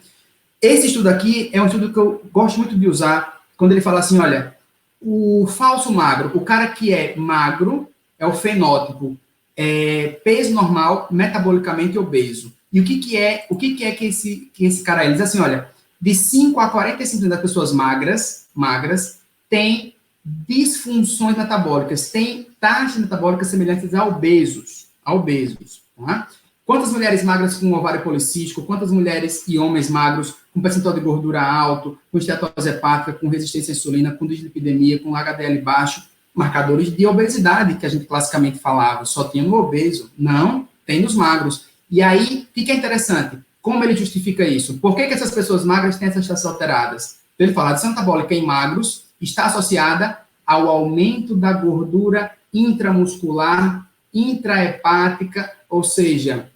Esse estudo aqui é um estudo que eu gosto muito de usar quando ele fala assim, olha, o falso magro, o cara que é magro, é o fenótipo, peso normal, metabolicamente obeso. E o que é que esse cara é? Ele diz assim, olha, de 5 a 45% das pessoas magras têm disfunções metabólicas, têm taxas metabólicas semelhantes a obesos, tá? Quantas mulheres magras com ovário policístico, quantas mulheres e homens magros com percentual de gordura alto, com esteatose hepática, com resistência à insulina, com dislipidemia, com HDL baixo, marcadores de obesidade, que a gente classicamente falava, só tinha no obeso. Não, tem nos magros. E aí, fica interessante, como ele justifica isso? Por que essas pessoas magras têm essas taxas alteradas? Ele fala, a adição metabólica em magros está associada ao aumento da gordura intramuscular, intrahepática, ou seja,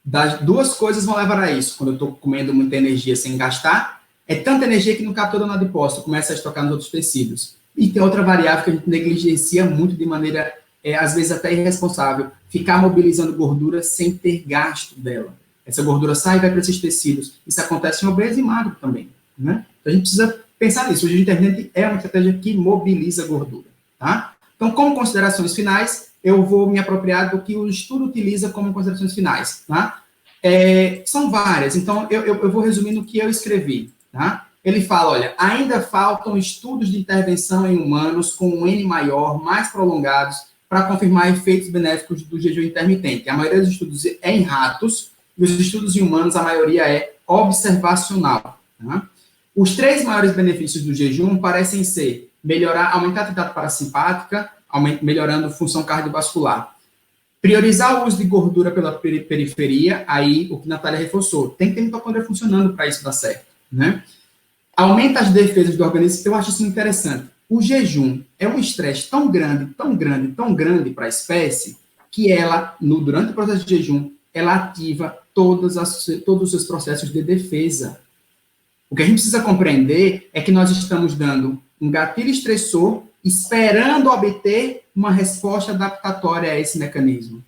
das duas coisas vão levar a isso. Quando eu estou comendo muita energia sem gastar, é tanta energia que não capta toda no adipócito, começa a estocar nos outros tecidos. E tem outra variável que a gente negligencia muito de maneira, às vezes até irresponsável, ficar mobilizando gordura sem ter gasto dela. Essa gordura sai e vai para esses tecidos. Isso acontece em obeso e magro também, né? Então a gente precisa pensar nisso. O jejum intermitente é uma estratégia que mobiliza gordura, tá? Então, como considerações finais, eu vou me apropriar do que o estudo utiliza como considerações finais, tá? São várias, então eu vou resumir no que eu escrevi, tá? Ele fala, olha, ainda faltam estudos de intervenção em humanos com um N maior, mais prolongados, para confirmar efeitos benéficos do jejum intermitente. A maioria dos estudos é em ratos, e os estudos em humanos, a maioria é observacional, tá? Os 3 maiores benefícios do jejum parecem ser aumentar a atividade parasimpática, melhorando a função cardiovascular. Priorizar o uso de gordura pela periferia, aí o que a Natália reforçou, tem que ter mitocôndria funcionando para isso dar certo, né? Aumenta as defesas do organismo, eu acho isso interessante. O jejum é um estresse tão grande para a espécie, que ela, durante o processo de jejum, ela ativa todos os seus processos de defesa. O que a gente precisa compreender é que nós estamos dando um gatilho estressor esperando obter uma resposta adaptatória a esse mecanismo,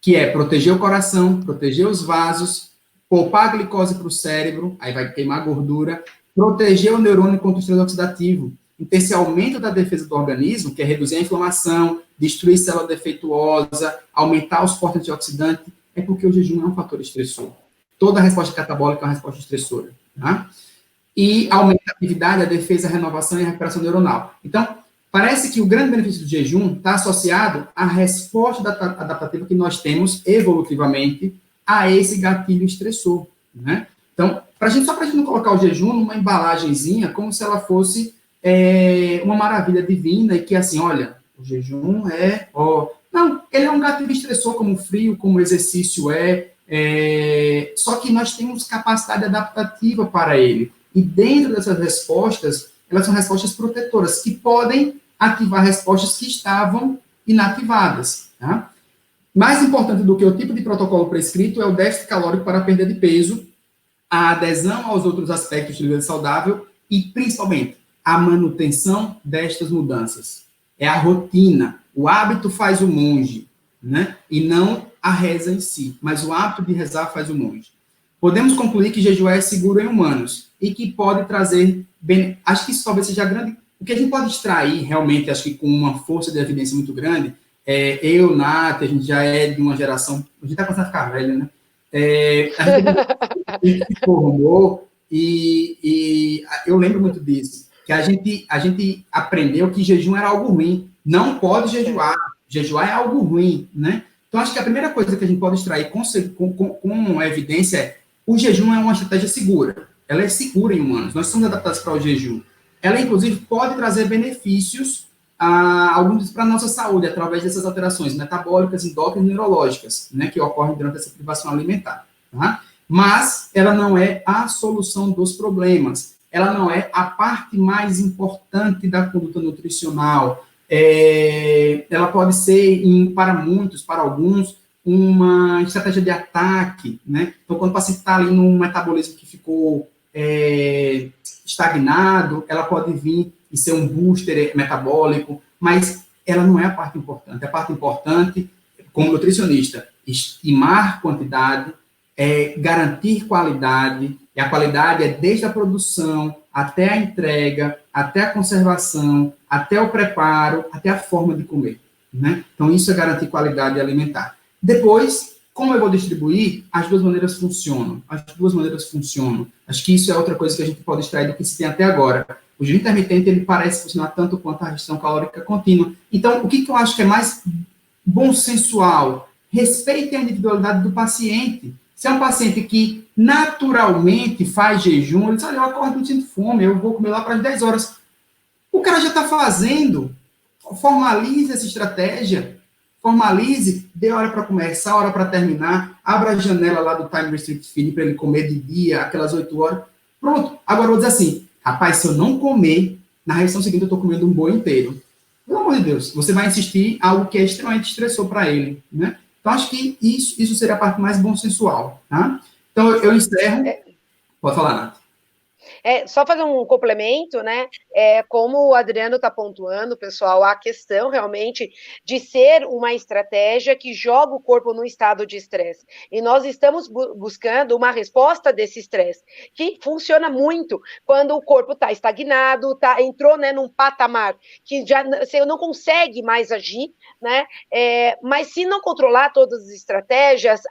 que é proteger o coração, proteger os vasos, poupar a glicose para o cérebro, aí vai queimar gordura, proteger o neurônio contra o estresse oxidativo. Então, esse aumento da defesa do organismo, que é reduzir a inflamação, destruir célula defeituosa, aumentar os portos antioxidantes, é porque o jejum é um fator estressor. Toda resposta catabólica é uma resposta estressora, tá? e aumenta a atividade, a defesa, a renovação e a recuperação neuronal. Então, parece que o grande benefício do jejum está associado à resposta adaptativa que nós temos evolutivamente a esse gatilho estressor, né? Então, só para a gente não colocar o jejum numa embalagenzinha, como se ela fosse uma maravilha divina e que, assim, olha, o jejum Não, ele é um gatilho estressor, como o frio, como o exercício só que nós temos capacidade adaptativa para ele. E dentro dessas respostas, elas são respostas protetoras, que podem ativar respostas que estavam inativadas, tá? Mais importante do que o tipo de protocolo prescrito é o déficit calórico para a perda de peso, a adesão aos outros aspectos de vida saudável e, principalmente, a manutenção destas mudanças. É a rotina. O hábito faz o monge, né? E não a reza em si, mas o hábito de rezar faz o monge. Podemos concluir que jejuar é seguro em humanos e que pode trazer... Acho que isso talvez seja grande... O que a gente pode extrair, realmente, acho que com uma força de evidência muito grande, eu, Nath, a gente já é de uma geração... A gente está começando a ficar velho, né? A gente se formou e eu lembro muito disso, que a gente aprendeu que jejum era algo ruim. Não pode jejuar. Jejuar é algo ruim, né? Então, acho que a primeira coisa que a gente pode extrair com evidência é o jejum é uma estratégia segura. Ela é segura em humanos. Nós somos adaptados para o jejum. Ela, inclusive, pode trazer benefícios, alguns para a nossa saúde, através dessas alterações metabólicas, endócrinas e neurológicas, né, que ocorrem durante essa privação alimentar. Tá? Mas ela não é a solução dos problemas. Ela não é a parte mais importante da conduta nutricional. Ela pode ser, para muitos, para alguns, uma estratégia de ataque, né? Então, quando o paciente está ali num metabolismo que ficou estagnado, ela pode vir e ser um booster metabólico, mas ela não é a parte importante. A parte importante, como nutricionista, estimar quantidade, garantir qualidade, e a qualidade é desde a produção, até a entrega, até a conservação, até o preparo, até a forma de comer, né? Então, isso é garantir qualidade alimentar. Depois, como eu vou distribuir, as duas maneiras funcionam. Acho que isso é outra coisa que a gente pode extrair do que se tem até agora. O jejum intermitente, ele parece funcionar tanto quanto a restrição calórica contínua. Então, o que eu acho que é mais consensual? Respeite a individualidade do paciente. Se é um paciente que naturalmente faz jejum, ele diz, olha, eu acordo não sinto fome, eu vou comer lá para as 10 horas. O cara já está fazendo. Formalize essa estratégia. Formalize, dê hora para começar, hora para terminar, abra a janela lá do Time Restrict Feeding para ele comer de dia, aquelas 8 horas. Pronto. Agora eu vou dizer assim, rapaz, se eu não comer, na refeição seguinte eu estou comendo um boi inteiro. Pelo amor de Deus, você vai insistir algo que é extremamente estressor para ele, né? Então, acho que isso seria a parte mais consensual, tá? Então, eu encerro. Pode falar, Nath. Só fazer um complemento, né? Como o Adriano está pontuando, pessoal, a questão realmente de ser uma estratégia que joga o corpo num estado de estresse. E nós estamos buscando uma resposta desse estresse, que funciona muito quando o corpo está estagnado, entrou, né, num patamar que já você não consegue mais agir, né? Mas se não controlar todas as estratégias,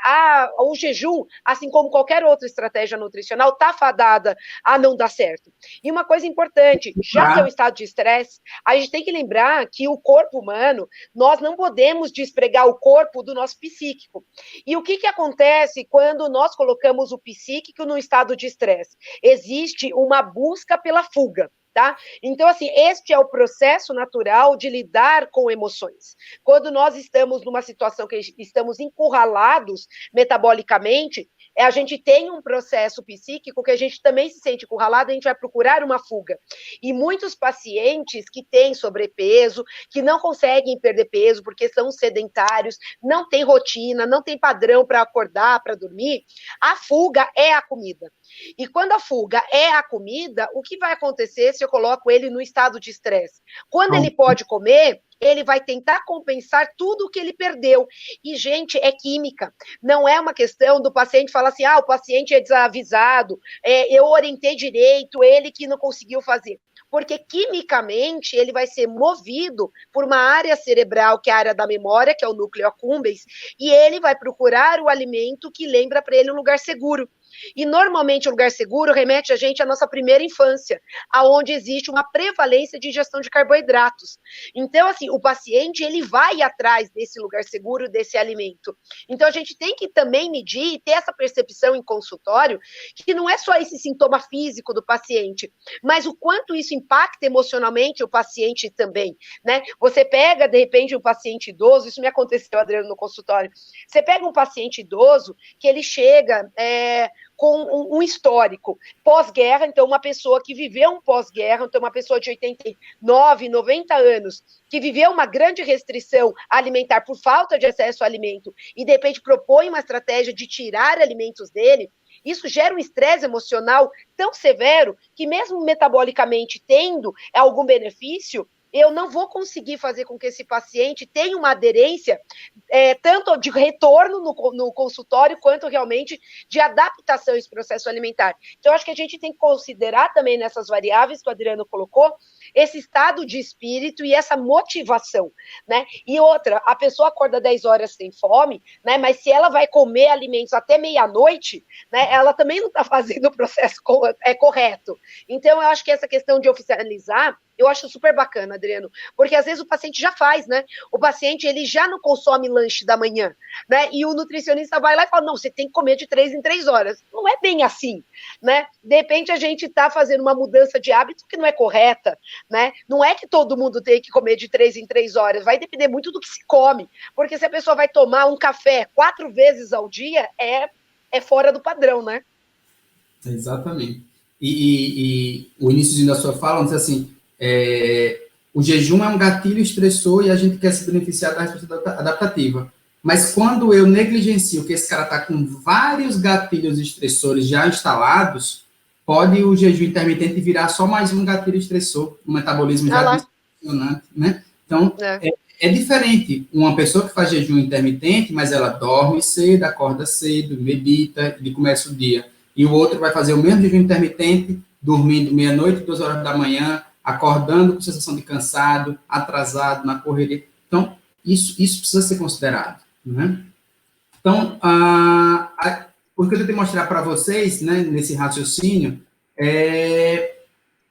o jejum, assim como qualquer outra estratégia nutricional, está fadada a não dar certo. E uma coisa importante, já que é um estado de estresse, a gente tem que lembrar que o corpo humano, nós não podemos despregar o corpo do nosso psíquico. E o que acontece quando nós colocamos o psíquico no estado de estresse? Existe uma busca pela fuga. Tá? Então, assim, este é o processo natural de lidar com emoções. Quando nós estamos numa situação que estamos encurralados metabolicamente, a gente tem um processo psíquico que a gente também se sente encurralado, a gente vai procurar uma fuga. E muitos pacientes que têm sobrepeso, que não conseguem perder peso porque são sedentários, não têm rotina, não têm padrão para acordar, para dormir, a fuga é a comida. E quando a fuga é a comida, o que vai acontecer se eu coloco ele no estado de estresse? Quando ele pode comer, ele vai tentar compensar tudo o que ele perdeu. E, gente, é química. Não é uma questão do paciente falar assim, o paciente é desavisado, eu orientei direito, ele que não conseguiu fazer. Porque, quimicamente, ele vai ser movido por uma área cerebral, que é a área da memória, que é o núcleo accumbens, e ele vai procurar o alimento que lembra para ele um lugar seguro. E, normalmente, o lugar seguro remete a gente à nossa primeira infância, aonde existe uma prevalência de ingestão de carboidratos. Então, assim, o paciente, ele vai atrás desse lugar seguro, desse alimento. Então, a gente tem que também medir e ter essa percepção em consultório, que não é só esse sintoma físico do paciente, mas o quanto isso impacta emocionalmente o paciente também, né? Você pega, de repente, um paciente idoso, isso me aconteceu, Adriano, no consultório, você pega um paciente idoso que ele chega com um histórico pós-guerra, então uma pessoa que viveu um pós-guerra, então uma pessoa de 89, 90 anos, que viveu uma grande restrição alimentar por falta de acesso ao alimento e de repente propõe uma estratégia de tirar alimentos dele, isso gera um estresse emocional tão severo que mesmo metabolicamente tendo algum benefício, eu não vou conseguir fazer com que esse paciente tenha uma aderência, tanto de retorno no consultório, quanto realmente de adaptação a esse processo alimentar. Então, acho que a gente tem que considerar também nessas variáveis que o Adriano colocou, esse estado de espírito e essa motivação, né? E outra, a pessoa acorda 10 horas sem fome, né? Mas se ela vai comer alimentos até meia-noite, né? Ela também não está fazendo o processo correto. Então, eu acho que essa questão de oficializar, eu acho super bacana, Adriano, porque às vezes o paciente já faz, né? O paciente, ele já não consome lanche da manhã, né? E o nutricionista vai lá e fala, não, você tem que comer de 3 em 3 horas. Não é bem assim, né? De repente a gente está fazendo uma mudança de hábito que não é correta, né? Não é que todo mundo tem que comer de 3 em 3 horas, vai depender muito do que se come, porque se a pessoa vai tomar um café 4 vezes ao dia, é fora do padrão, né? Exatamente. E o início da sua fala, diz assim, o jejum é um gatilho estressor e a gente quer se beneficiar da resposta adaptativa. Mas quando eu negligencio que esse cara está com vários gatilhos estressores já instalados, pode o jejum intermitente virar só mais um gatilho estressor, um metabolismo já funcionante, né? Então, é diferente uma pessoa que faz jejum intermitente, mas ela dorme cedo, acorda cedo, medita, e começa o dia. E o outro vai fazer o mesmo jejum intermitente, dormindo meia-noite, 2 horas da manhã, acordando com sensação de cansado, atrasado, na correria. Então, isso precisa ser considerado, né? Então, o que eu tentei mostrar para vocês, né, nesse raciocínio, é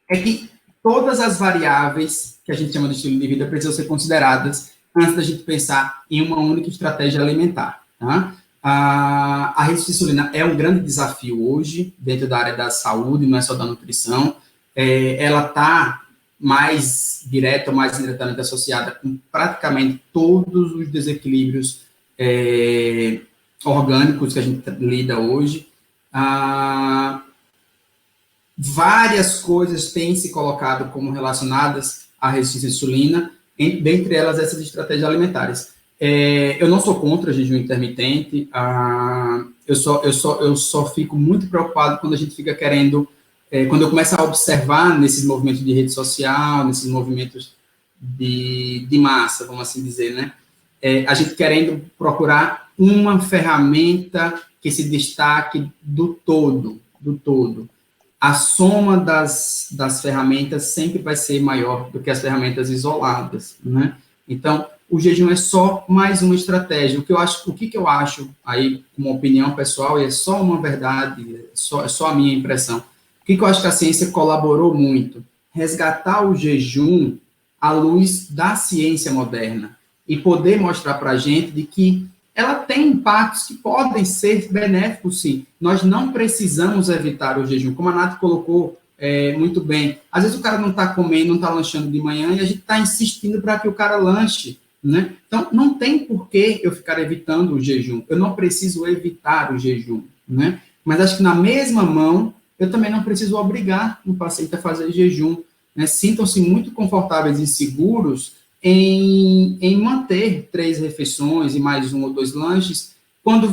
que todas as variáveis que a gente chama de estilo de vida precisam ser consideradas antes da gente pensar em uma única estratégia alimentar, tá? A resistência à insulina é um grande desafio hoje, dentro da área da saúde, não é só da nutrição. Ela está mais direta ou mais diretamente associada com praticamente todos os desequilíbrios orgânicos que a gente lida hoje. Várias coisas têm se colocado como relacionadas à resistência à insulina, dentre elas essas estratégias alimentares. Eu não sou contra jejum intermitente, eu só fico muito preocupado quando a gente fica querendo, quando eu começo a observar nesses movimentos de rede social, nesses movimentos de massa, vamos assim dizer, né? A gente querendo procurar uma ferramenta que se destaque do todo. A soma das ferramentas sempre vai ser maior do que as ferramentas isoladas, né? Então, o jejum é só mais uma estratégia. O que eu acho, aí, como opinião pessoal, e é só uma verdade, é só a minha impressão. O que eu acho que a ciência colaborou muito? Resgatar o jejum à luz da ciência moderna e poder mostrar para a gente de que ela tem impactos que podem ser benéficos, sim. Nós não precisamos evitar o jejum, como a Nath colocou muito bem. Às vezes o cara não está comendo, não está lanchando de manhã, e a gente está insistindo para que o cara lanche, né? Então, não tem por que eu ficar evitando o jejum. Eu não preciso evitar o jejum, né? Mas acho que na mesma mão, eu também não preciso obrigar o paciente a fazer jejum, né? Sintam-se muito confortáveis e seguros em manter 3 refeições e mais 1 ou 2 lanches,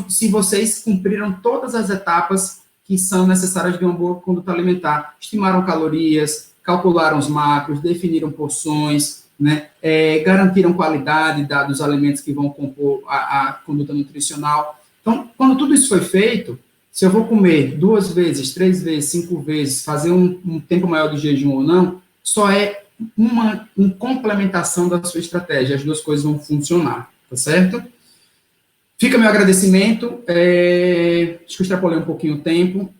se vocês cumpriram todas as etapas que são necessárias de uma boa conduta alimentar. Estimaram calorias, calcularam os macros, definiram porções, né, garantiram qualidade dos alimentos que vão compor a conduta nutricional. Então, quando tudo isso foi feito, se eu vou comer 2 vezes, 3 vezes, 5 vezes, fazer um tempo maior de jejum ou não, só é uma complementação da sua estratégia, as 2 coisas vão funcionar, tá certo? Fica meu agradecimento. Acho que eu extrapolei um pouquinho o tempo.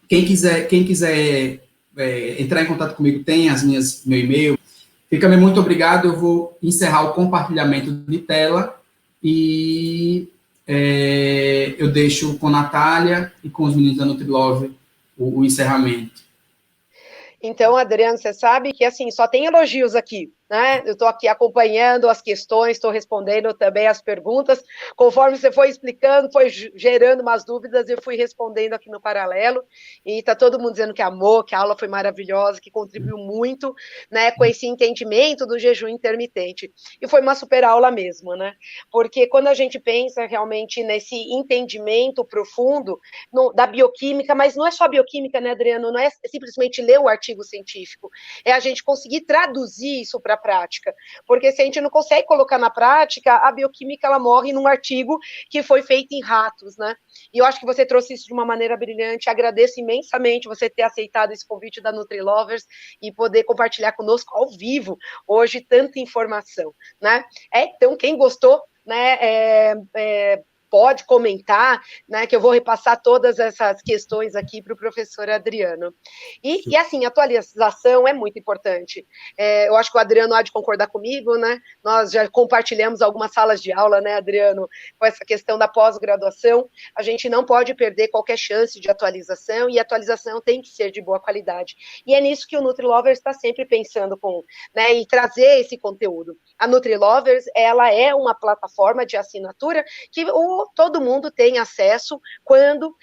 Quem quiser entrar em contato comigo, tem meu e-mail. Fica muito obrigado. Eu vou encerrar o compartilhamento de tela e eu deixo com a Natália e com os meninos da Nutrilove o encerramento. Então, Adriano, você sabe que, assim, só tem elogios aqui, né? Eu estou aqui acompanhando as questões, estou respondendo também as perguntas. Conforme você foi explicando, foi gerando umas dúvidas, eu fui respondendo aqui no paralelo. E está todo mundo dizendo que amou, que a aula foi maravilhosa, que contribuiu muito, né, com esse entendimento do jejum intermitente. E foi uma super aula mesmo, né? Porque quando a gente pensa realmente nesse entendimento profundo da bioquímica, mas não é só bioquímica, né, Adriano? Não é simplesmente ler o artigo científico, é a gente conseguir traduzir isso para a prática, porque se a gente não consegue colocar na prática, a bioquímica ela morre num artigo que foi feito em ratos, né? E eu acho que você trouxe isso de uma maneira brilhante, agradeço imensamente você ter aceitado esse convite da Nutrilovers e poder compartilhar conosco ao vivo hoje tanta informação, né? Então, quem gostou, né, pode comentar, né, que eu vou repassar todas essas questões aqui para o professor Adriano. E assim, atualização é muito importante. Eu acho que o Adriano há de concordar comigo, né? Nós já compartilhamos algumas salas de aula, né, Adriano, com essa questão da pós-graduação. A gente não pode perder qualquer chance de atualização, e a atualização tem que ser de boa qualidade. E é nisso que o Nutrilovers está sempre pensando né, em trazer esse conteúdo. A Nutrilovers, ela é uma plataforma de assinatura que todo mundo tem acesso quando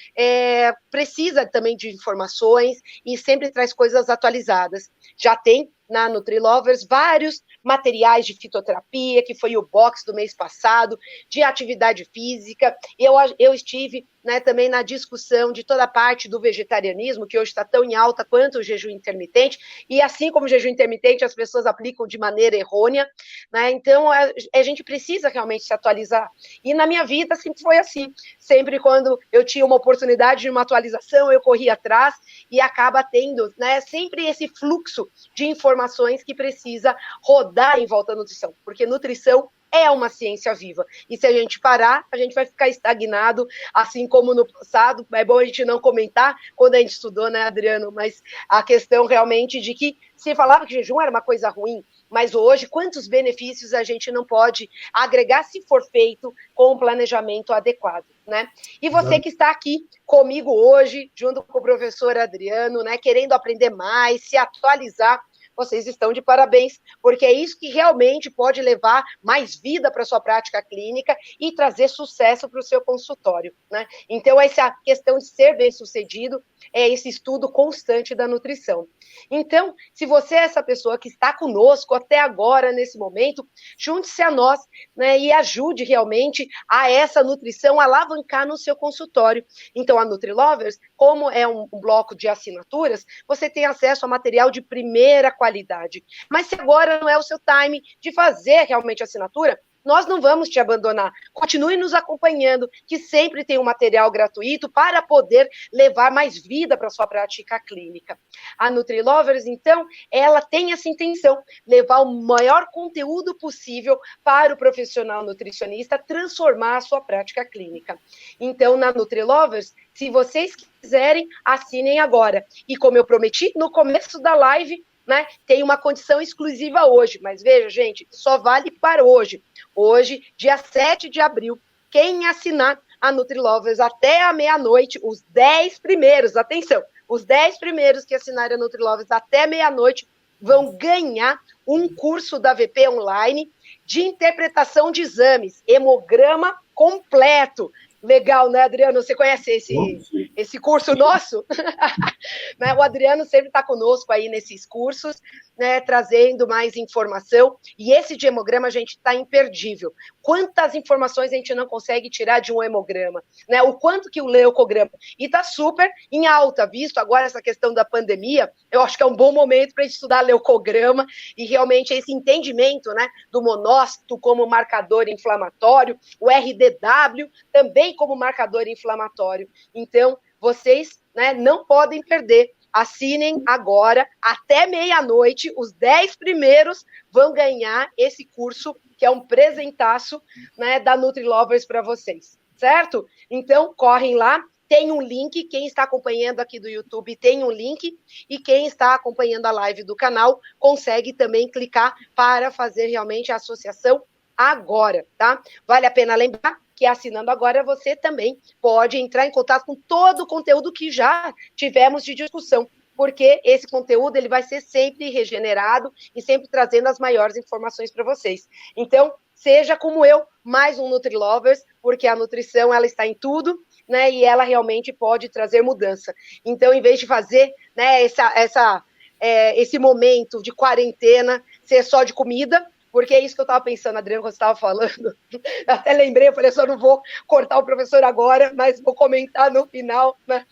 precisa também de informações e sempre traz coisas atualizadas. Já tem na Nutrilovers vários materiais de fitoterapia, que foi o box do mês passado, de atividade física. Eu estive, né, também na discussão de toda a parte do vegetarianismo, que hoje está tão em alta quanto o jejum intermitente, e assim como o jejum intermitente, as pessoas aplicam de maneira errônea, né? Então, a gente precisa realmente se atualizar. E na minha vida sempre foi assim. Sempre quando eu tinha uma oportunidade de uma atualização, eu corria atrás e acaba tendo, né, sempre esse fluxo de informações que precisa rodar em volta da nutrição, porque nutrição é uma ciência viva, e se a gente parar, a gente vai ficar estagnado, assim como no passado. É bom a gente não comentar quando a gente estudou, né, Adriano, mas a questão realmente de que se falava que jejum era uma coisa ruim, mas hoje, quantos benefícios a gente não pode agregar se for feito com um planejamento adequado, né? E você que está aqui comigo hoje, junto com o professor Adriano, né, querendo aprender mais, se atualizar, vocês estão de parabéns, porque é isso que realmente pode levar mais vida para a sua prática clínica e trazer sucesso para o seu consultório, né? Então, essa questão de ser bem-sucedido é esse estudo constante da nutrição. Então, se você é essa pessoa que está conosco até agora, nesse momento, junte-se a nós, né, e ajude realmente a essa nutrição alavancar no seu consultório. Então, a Nutrilovers, como é um bloco de assinaturas, você tem acesso a material de primeira qualidade. Mas se agora não é o seu time de fazer realmente a assinatura, nós não vamos te abandonar. Continue nos acompanhando, que sempre tem um material gratuito para poder levar mais vida para a sua prática clínica. A Nutrilovers, então, ela tem essa intenção, levar o maior conteúdo possível para o profissional nutricionista transformar a sua prática clínica. Então, na Nutrilovers, se vocês quiserem, assinem agora. E como eu prometi no começo da live, né, tem uma condição exclusiva hoje, mas veja, gente, só vale para hoje. Hoje, dia 7 de abril, quem assinar a Nutrilovers até a meia-noite, os 10 primeiros, atenção, os 10 primeiros que assinarem a Nutrilovers até meia-noite vão ganhar um curso da VP Online de interpretação de exames, hemograma completo. Legal, né, Adriano? Você conhece esse curso nosso? Né? O Adriano sempre está conosco aí nesses cursos, né, trazendo mais informação. E esse de hemograma, a gente está imperdível. Quantas informações a gente não consegue tirar de um hemograma? Né? O quanto que o leucograma. E está super em alta, visto agora essa questão da pandemia. Eu acho que é um bom momento para a gente estudar leucograma e realmente esse entendimento, né, do monócito como marcador inflamatório, o RDW também como marcador inflamatório. Então, vocês, né, não podem perder. Assinem agora, até meia-noite, os 10 primeiros vão ganhar esse curso que é um presentaço, né, da NutriLovers para vocês, certo? Então, correm lá, tem um link, quem está acompanhando aqui do YouTube tem um link, e quem está acompanhando a live do canal consegue também clicar para fazer realmente a associação agora, tá? Vale a pena lembrar que assinando agora você também pode entrar em contato com todo o conteúdo que já tivemos de discussão, porque esse conteúdo ele vai ser sempre regenerado e sempre trazendo as maiores informações para vocês. Então, seja como eu, mais um NutriLovers, porque a nutrição ela está em tudo, né? E ela realmente pode trazer mudança. Então, em vez de fazer, né, esse momento de quarentena ser só de comida, porque é isso que eu estava pensando, Adriano, quando você estava falando. Eu até lembrei, eu falei, só não vou cortar o professor agora, mas vou comentar no final, né?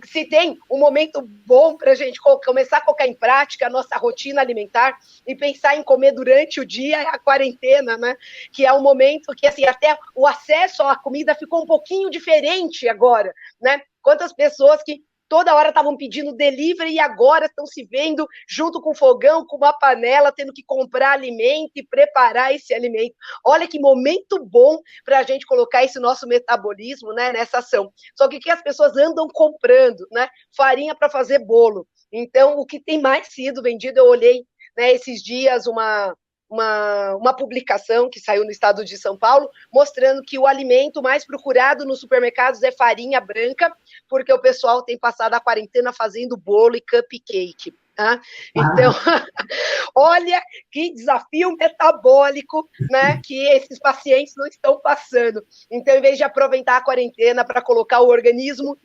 Se tem um momento bom para a gente começar a colocar em prática a nossa rotina alimentar e pensar em comer durante o dia, é a quarentena, né? Que é um momento que, assim, até o acesso à comida ficou um pouquinho diferente agora, né? Quantas pessoas que toda hora estavam pedindo delivery e agora estão se vendo junto com o fogão, com uma panela, tendo que comprar alimento e preparar esse alimento. Olha que momento bom para a gente colocar esse nosso metabolismo, né, nessa ação. Só que o que as pessoas andam comprando, né? Farinha para fazer bolo. Então, o que tem mais sido vendido, eu olhei, né, esses dias uma publicação que saiu no estado de São Paulo, mostrando que o alimento mais procurado nos supermercados é farinha branca, porque o pessoal tem passado a quarentena fazendo bolo e cupcake. Tá? Então, olha que desafio metabólico, né, que esses pacientes não estão passando. Então, em vez de aproveitar a quarentena para colocar o organismo,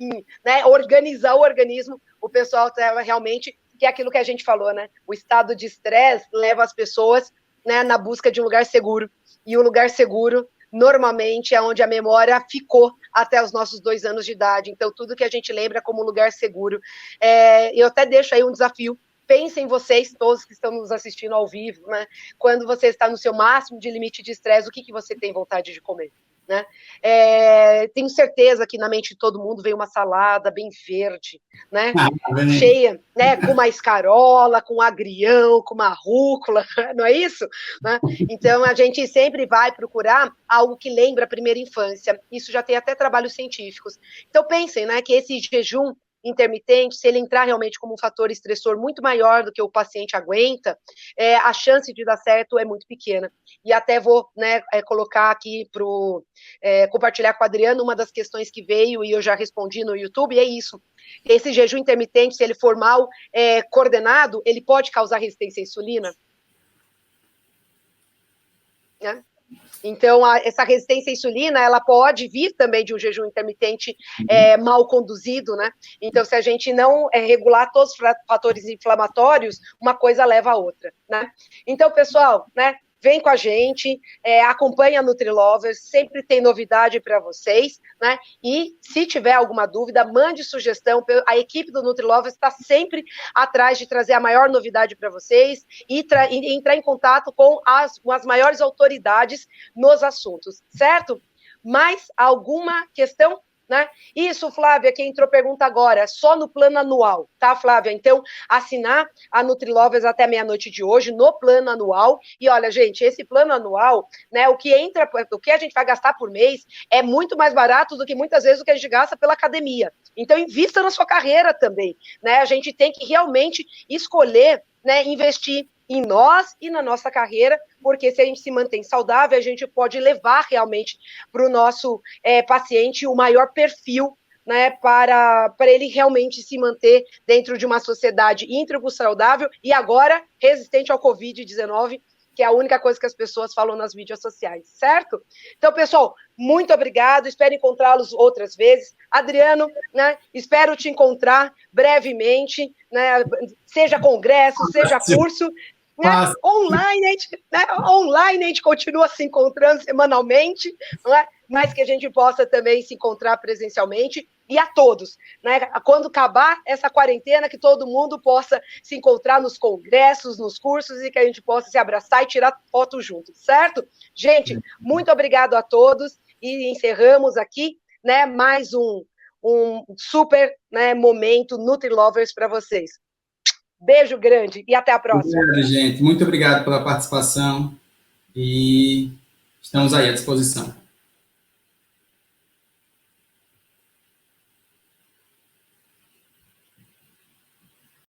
né, organizar o organismo, o pessoal realmente, que é aquilo que a gente falou, né, o estado de estresse leva as pessoas, né, na busca de um lugar seguro. E o lugar seguro, normalmente, é onde a memória ficou até os nossos 2 anos de idade. Então, tudo que a gente lembra como lugar seguro. Eu até deixo aí um desafio. Pensem vocês, todos que estão nos assistindo ao vivo, né? Quando você está no seu máximo de limite de estresse, o que você tem vontade de comer? Né? Tenho certeza que na mente de todo mundo vem uma salada bem verde, né? Cheia, né? Com uma escarola, com um agrião, com uma rúcula, não é isso? Né? Então, a gente sempre vai procurar algo que lembra a primeira infância. Isso já tem até trabalhos científicos. Então, pensem, né, que esse jejum intermitente, se ele entrar realmente como um fator estressor muito maior do que o paciente aguenta, a chance de dar certo é muito pequena. E até vou, né, colocar aqui compartilhar com a Adriana uma das questões que veio e eu já respondi no YouTube, e é isso. Esse jejum intermitente, se ele for mal coordenado, ele pode causar resistência à insulina? Né? Então, essa resistência à insulina, ela pode vir também de um jejum intermitente mal conduzido, né? Então, se a gente não regular todos os fatores inflamatórios, uma coisa leva a outra, né? Então, pessoal, né? Vem com a gente, acompanha a NutriLovers, sempre tem novidade para vocês, né? E se tiver alguma dúvida, mande sugestão. A equipe do NutriLovers está sempre atrás de trazer a maior novidade para vocês e entrar em contato com as maiores autoridades nos assuntos, certo? Mais alguma questão? Né? Isso, Flávia, quem entrou pergunta agora, só no plano anual, tá, Flávia? Então, assinar a NutriLovers até meia-noite de hoje, no plano anual, e olha, gente, esse plano anual, né, o que a gente vai gastar por mês é muito mais barato do que muitas vezes o que a gente gasta pela academia. Então, invista na sua carreira também, né? A gente tem que realmente escolher, né, investir em nós e na nossa carreira, porque se a gente se mantém saudável, a gente pode levar realmente para o nosso paciente o maior perfil, né, para ele realmente se manter dentro de uma sociedade íntegro, saudável e agora resistente ao Covid-19, que é a única coisa que as pessoas falam nas mídias sociais, certo? Então, pessoal, muito obrigado, espero encontrá-los outras vezes. Adriano, né, espero te encontrar brevemente, né, seja congresso, seja curso, né? Online a gente continua se encontrando semanalmente, não é? Mas que a gente possa também se encontrar presencialmente, e a todos, né? Quando acabar essa quarentena, que todo mundo possa se encontrar nos congressos, nos cursos, e que a gente possa se abraçar e tirar foto juntos, certo? Gente, muito obrigado a todos, e encerramos aqui, né, mais um super, né, momento NutriLovers para vocês. Beijo grande e até a próxima. Obrigado, gente. Muito obrigado pela participação. e estamos aí à disposição.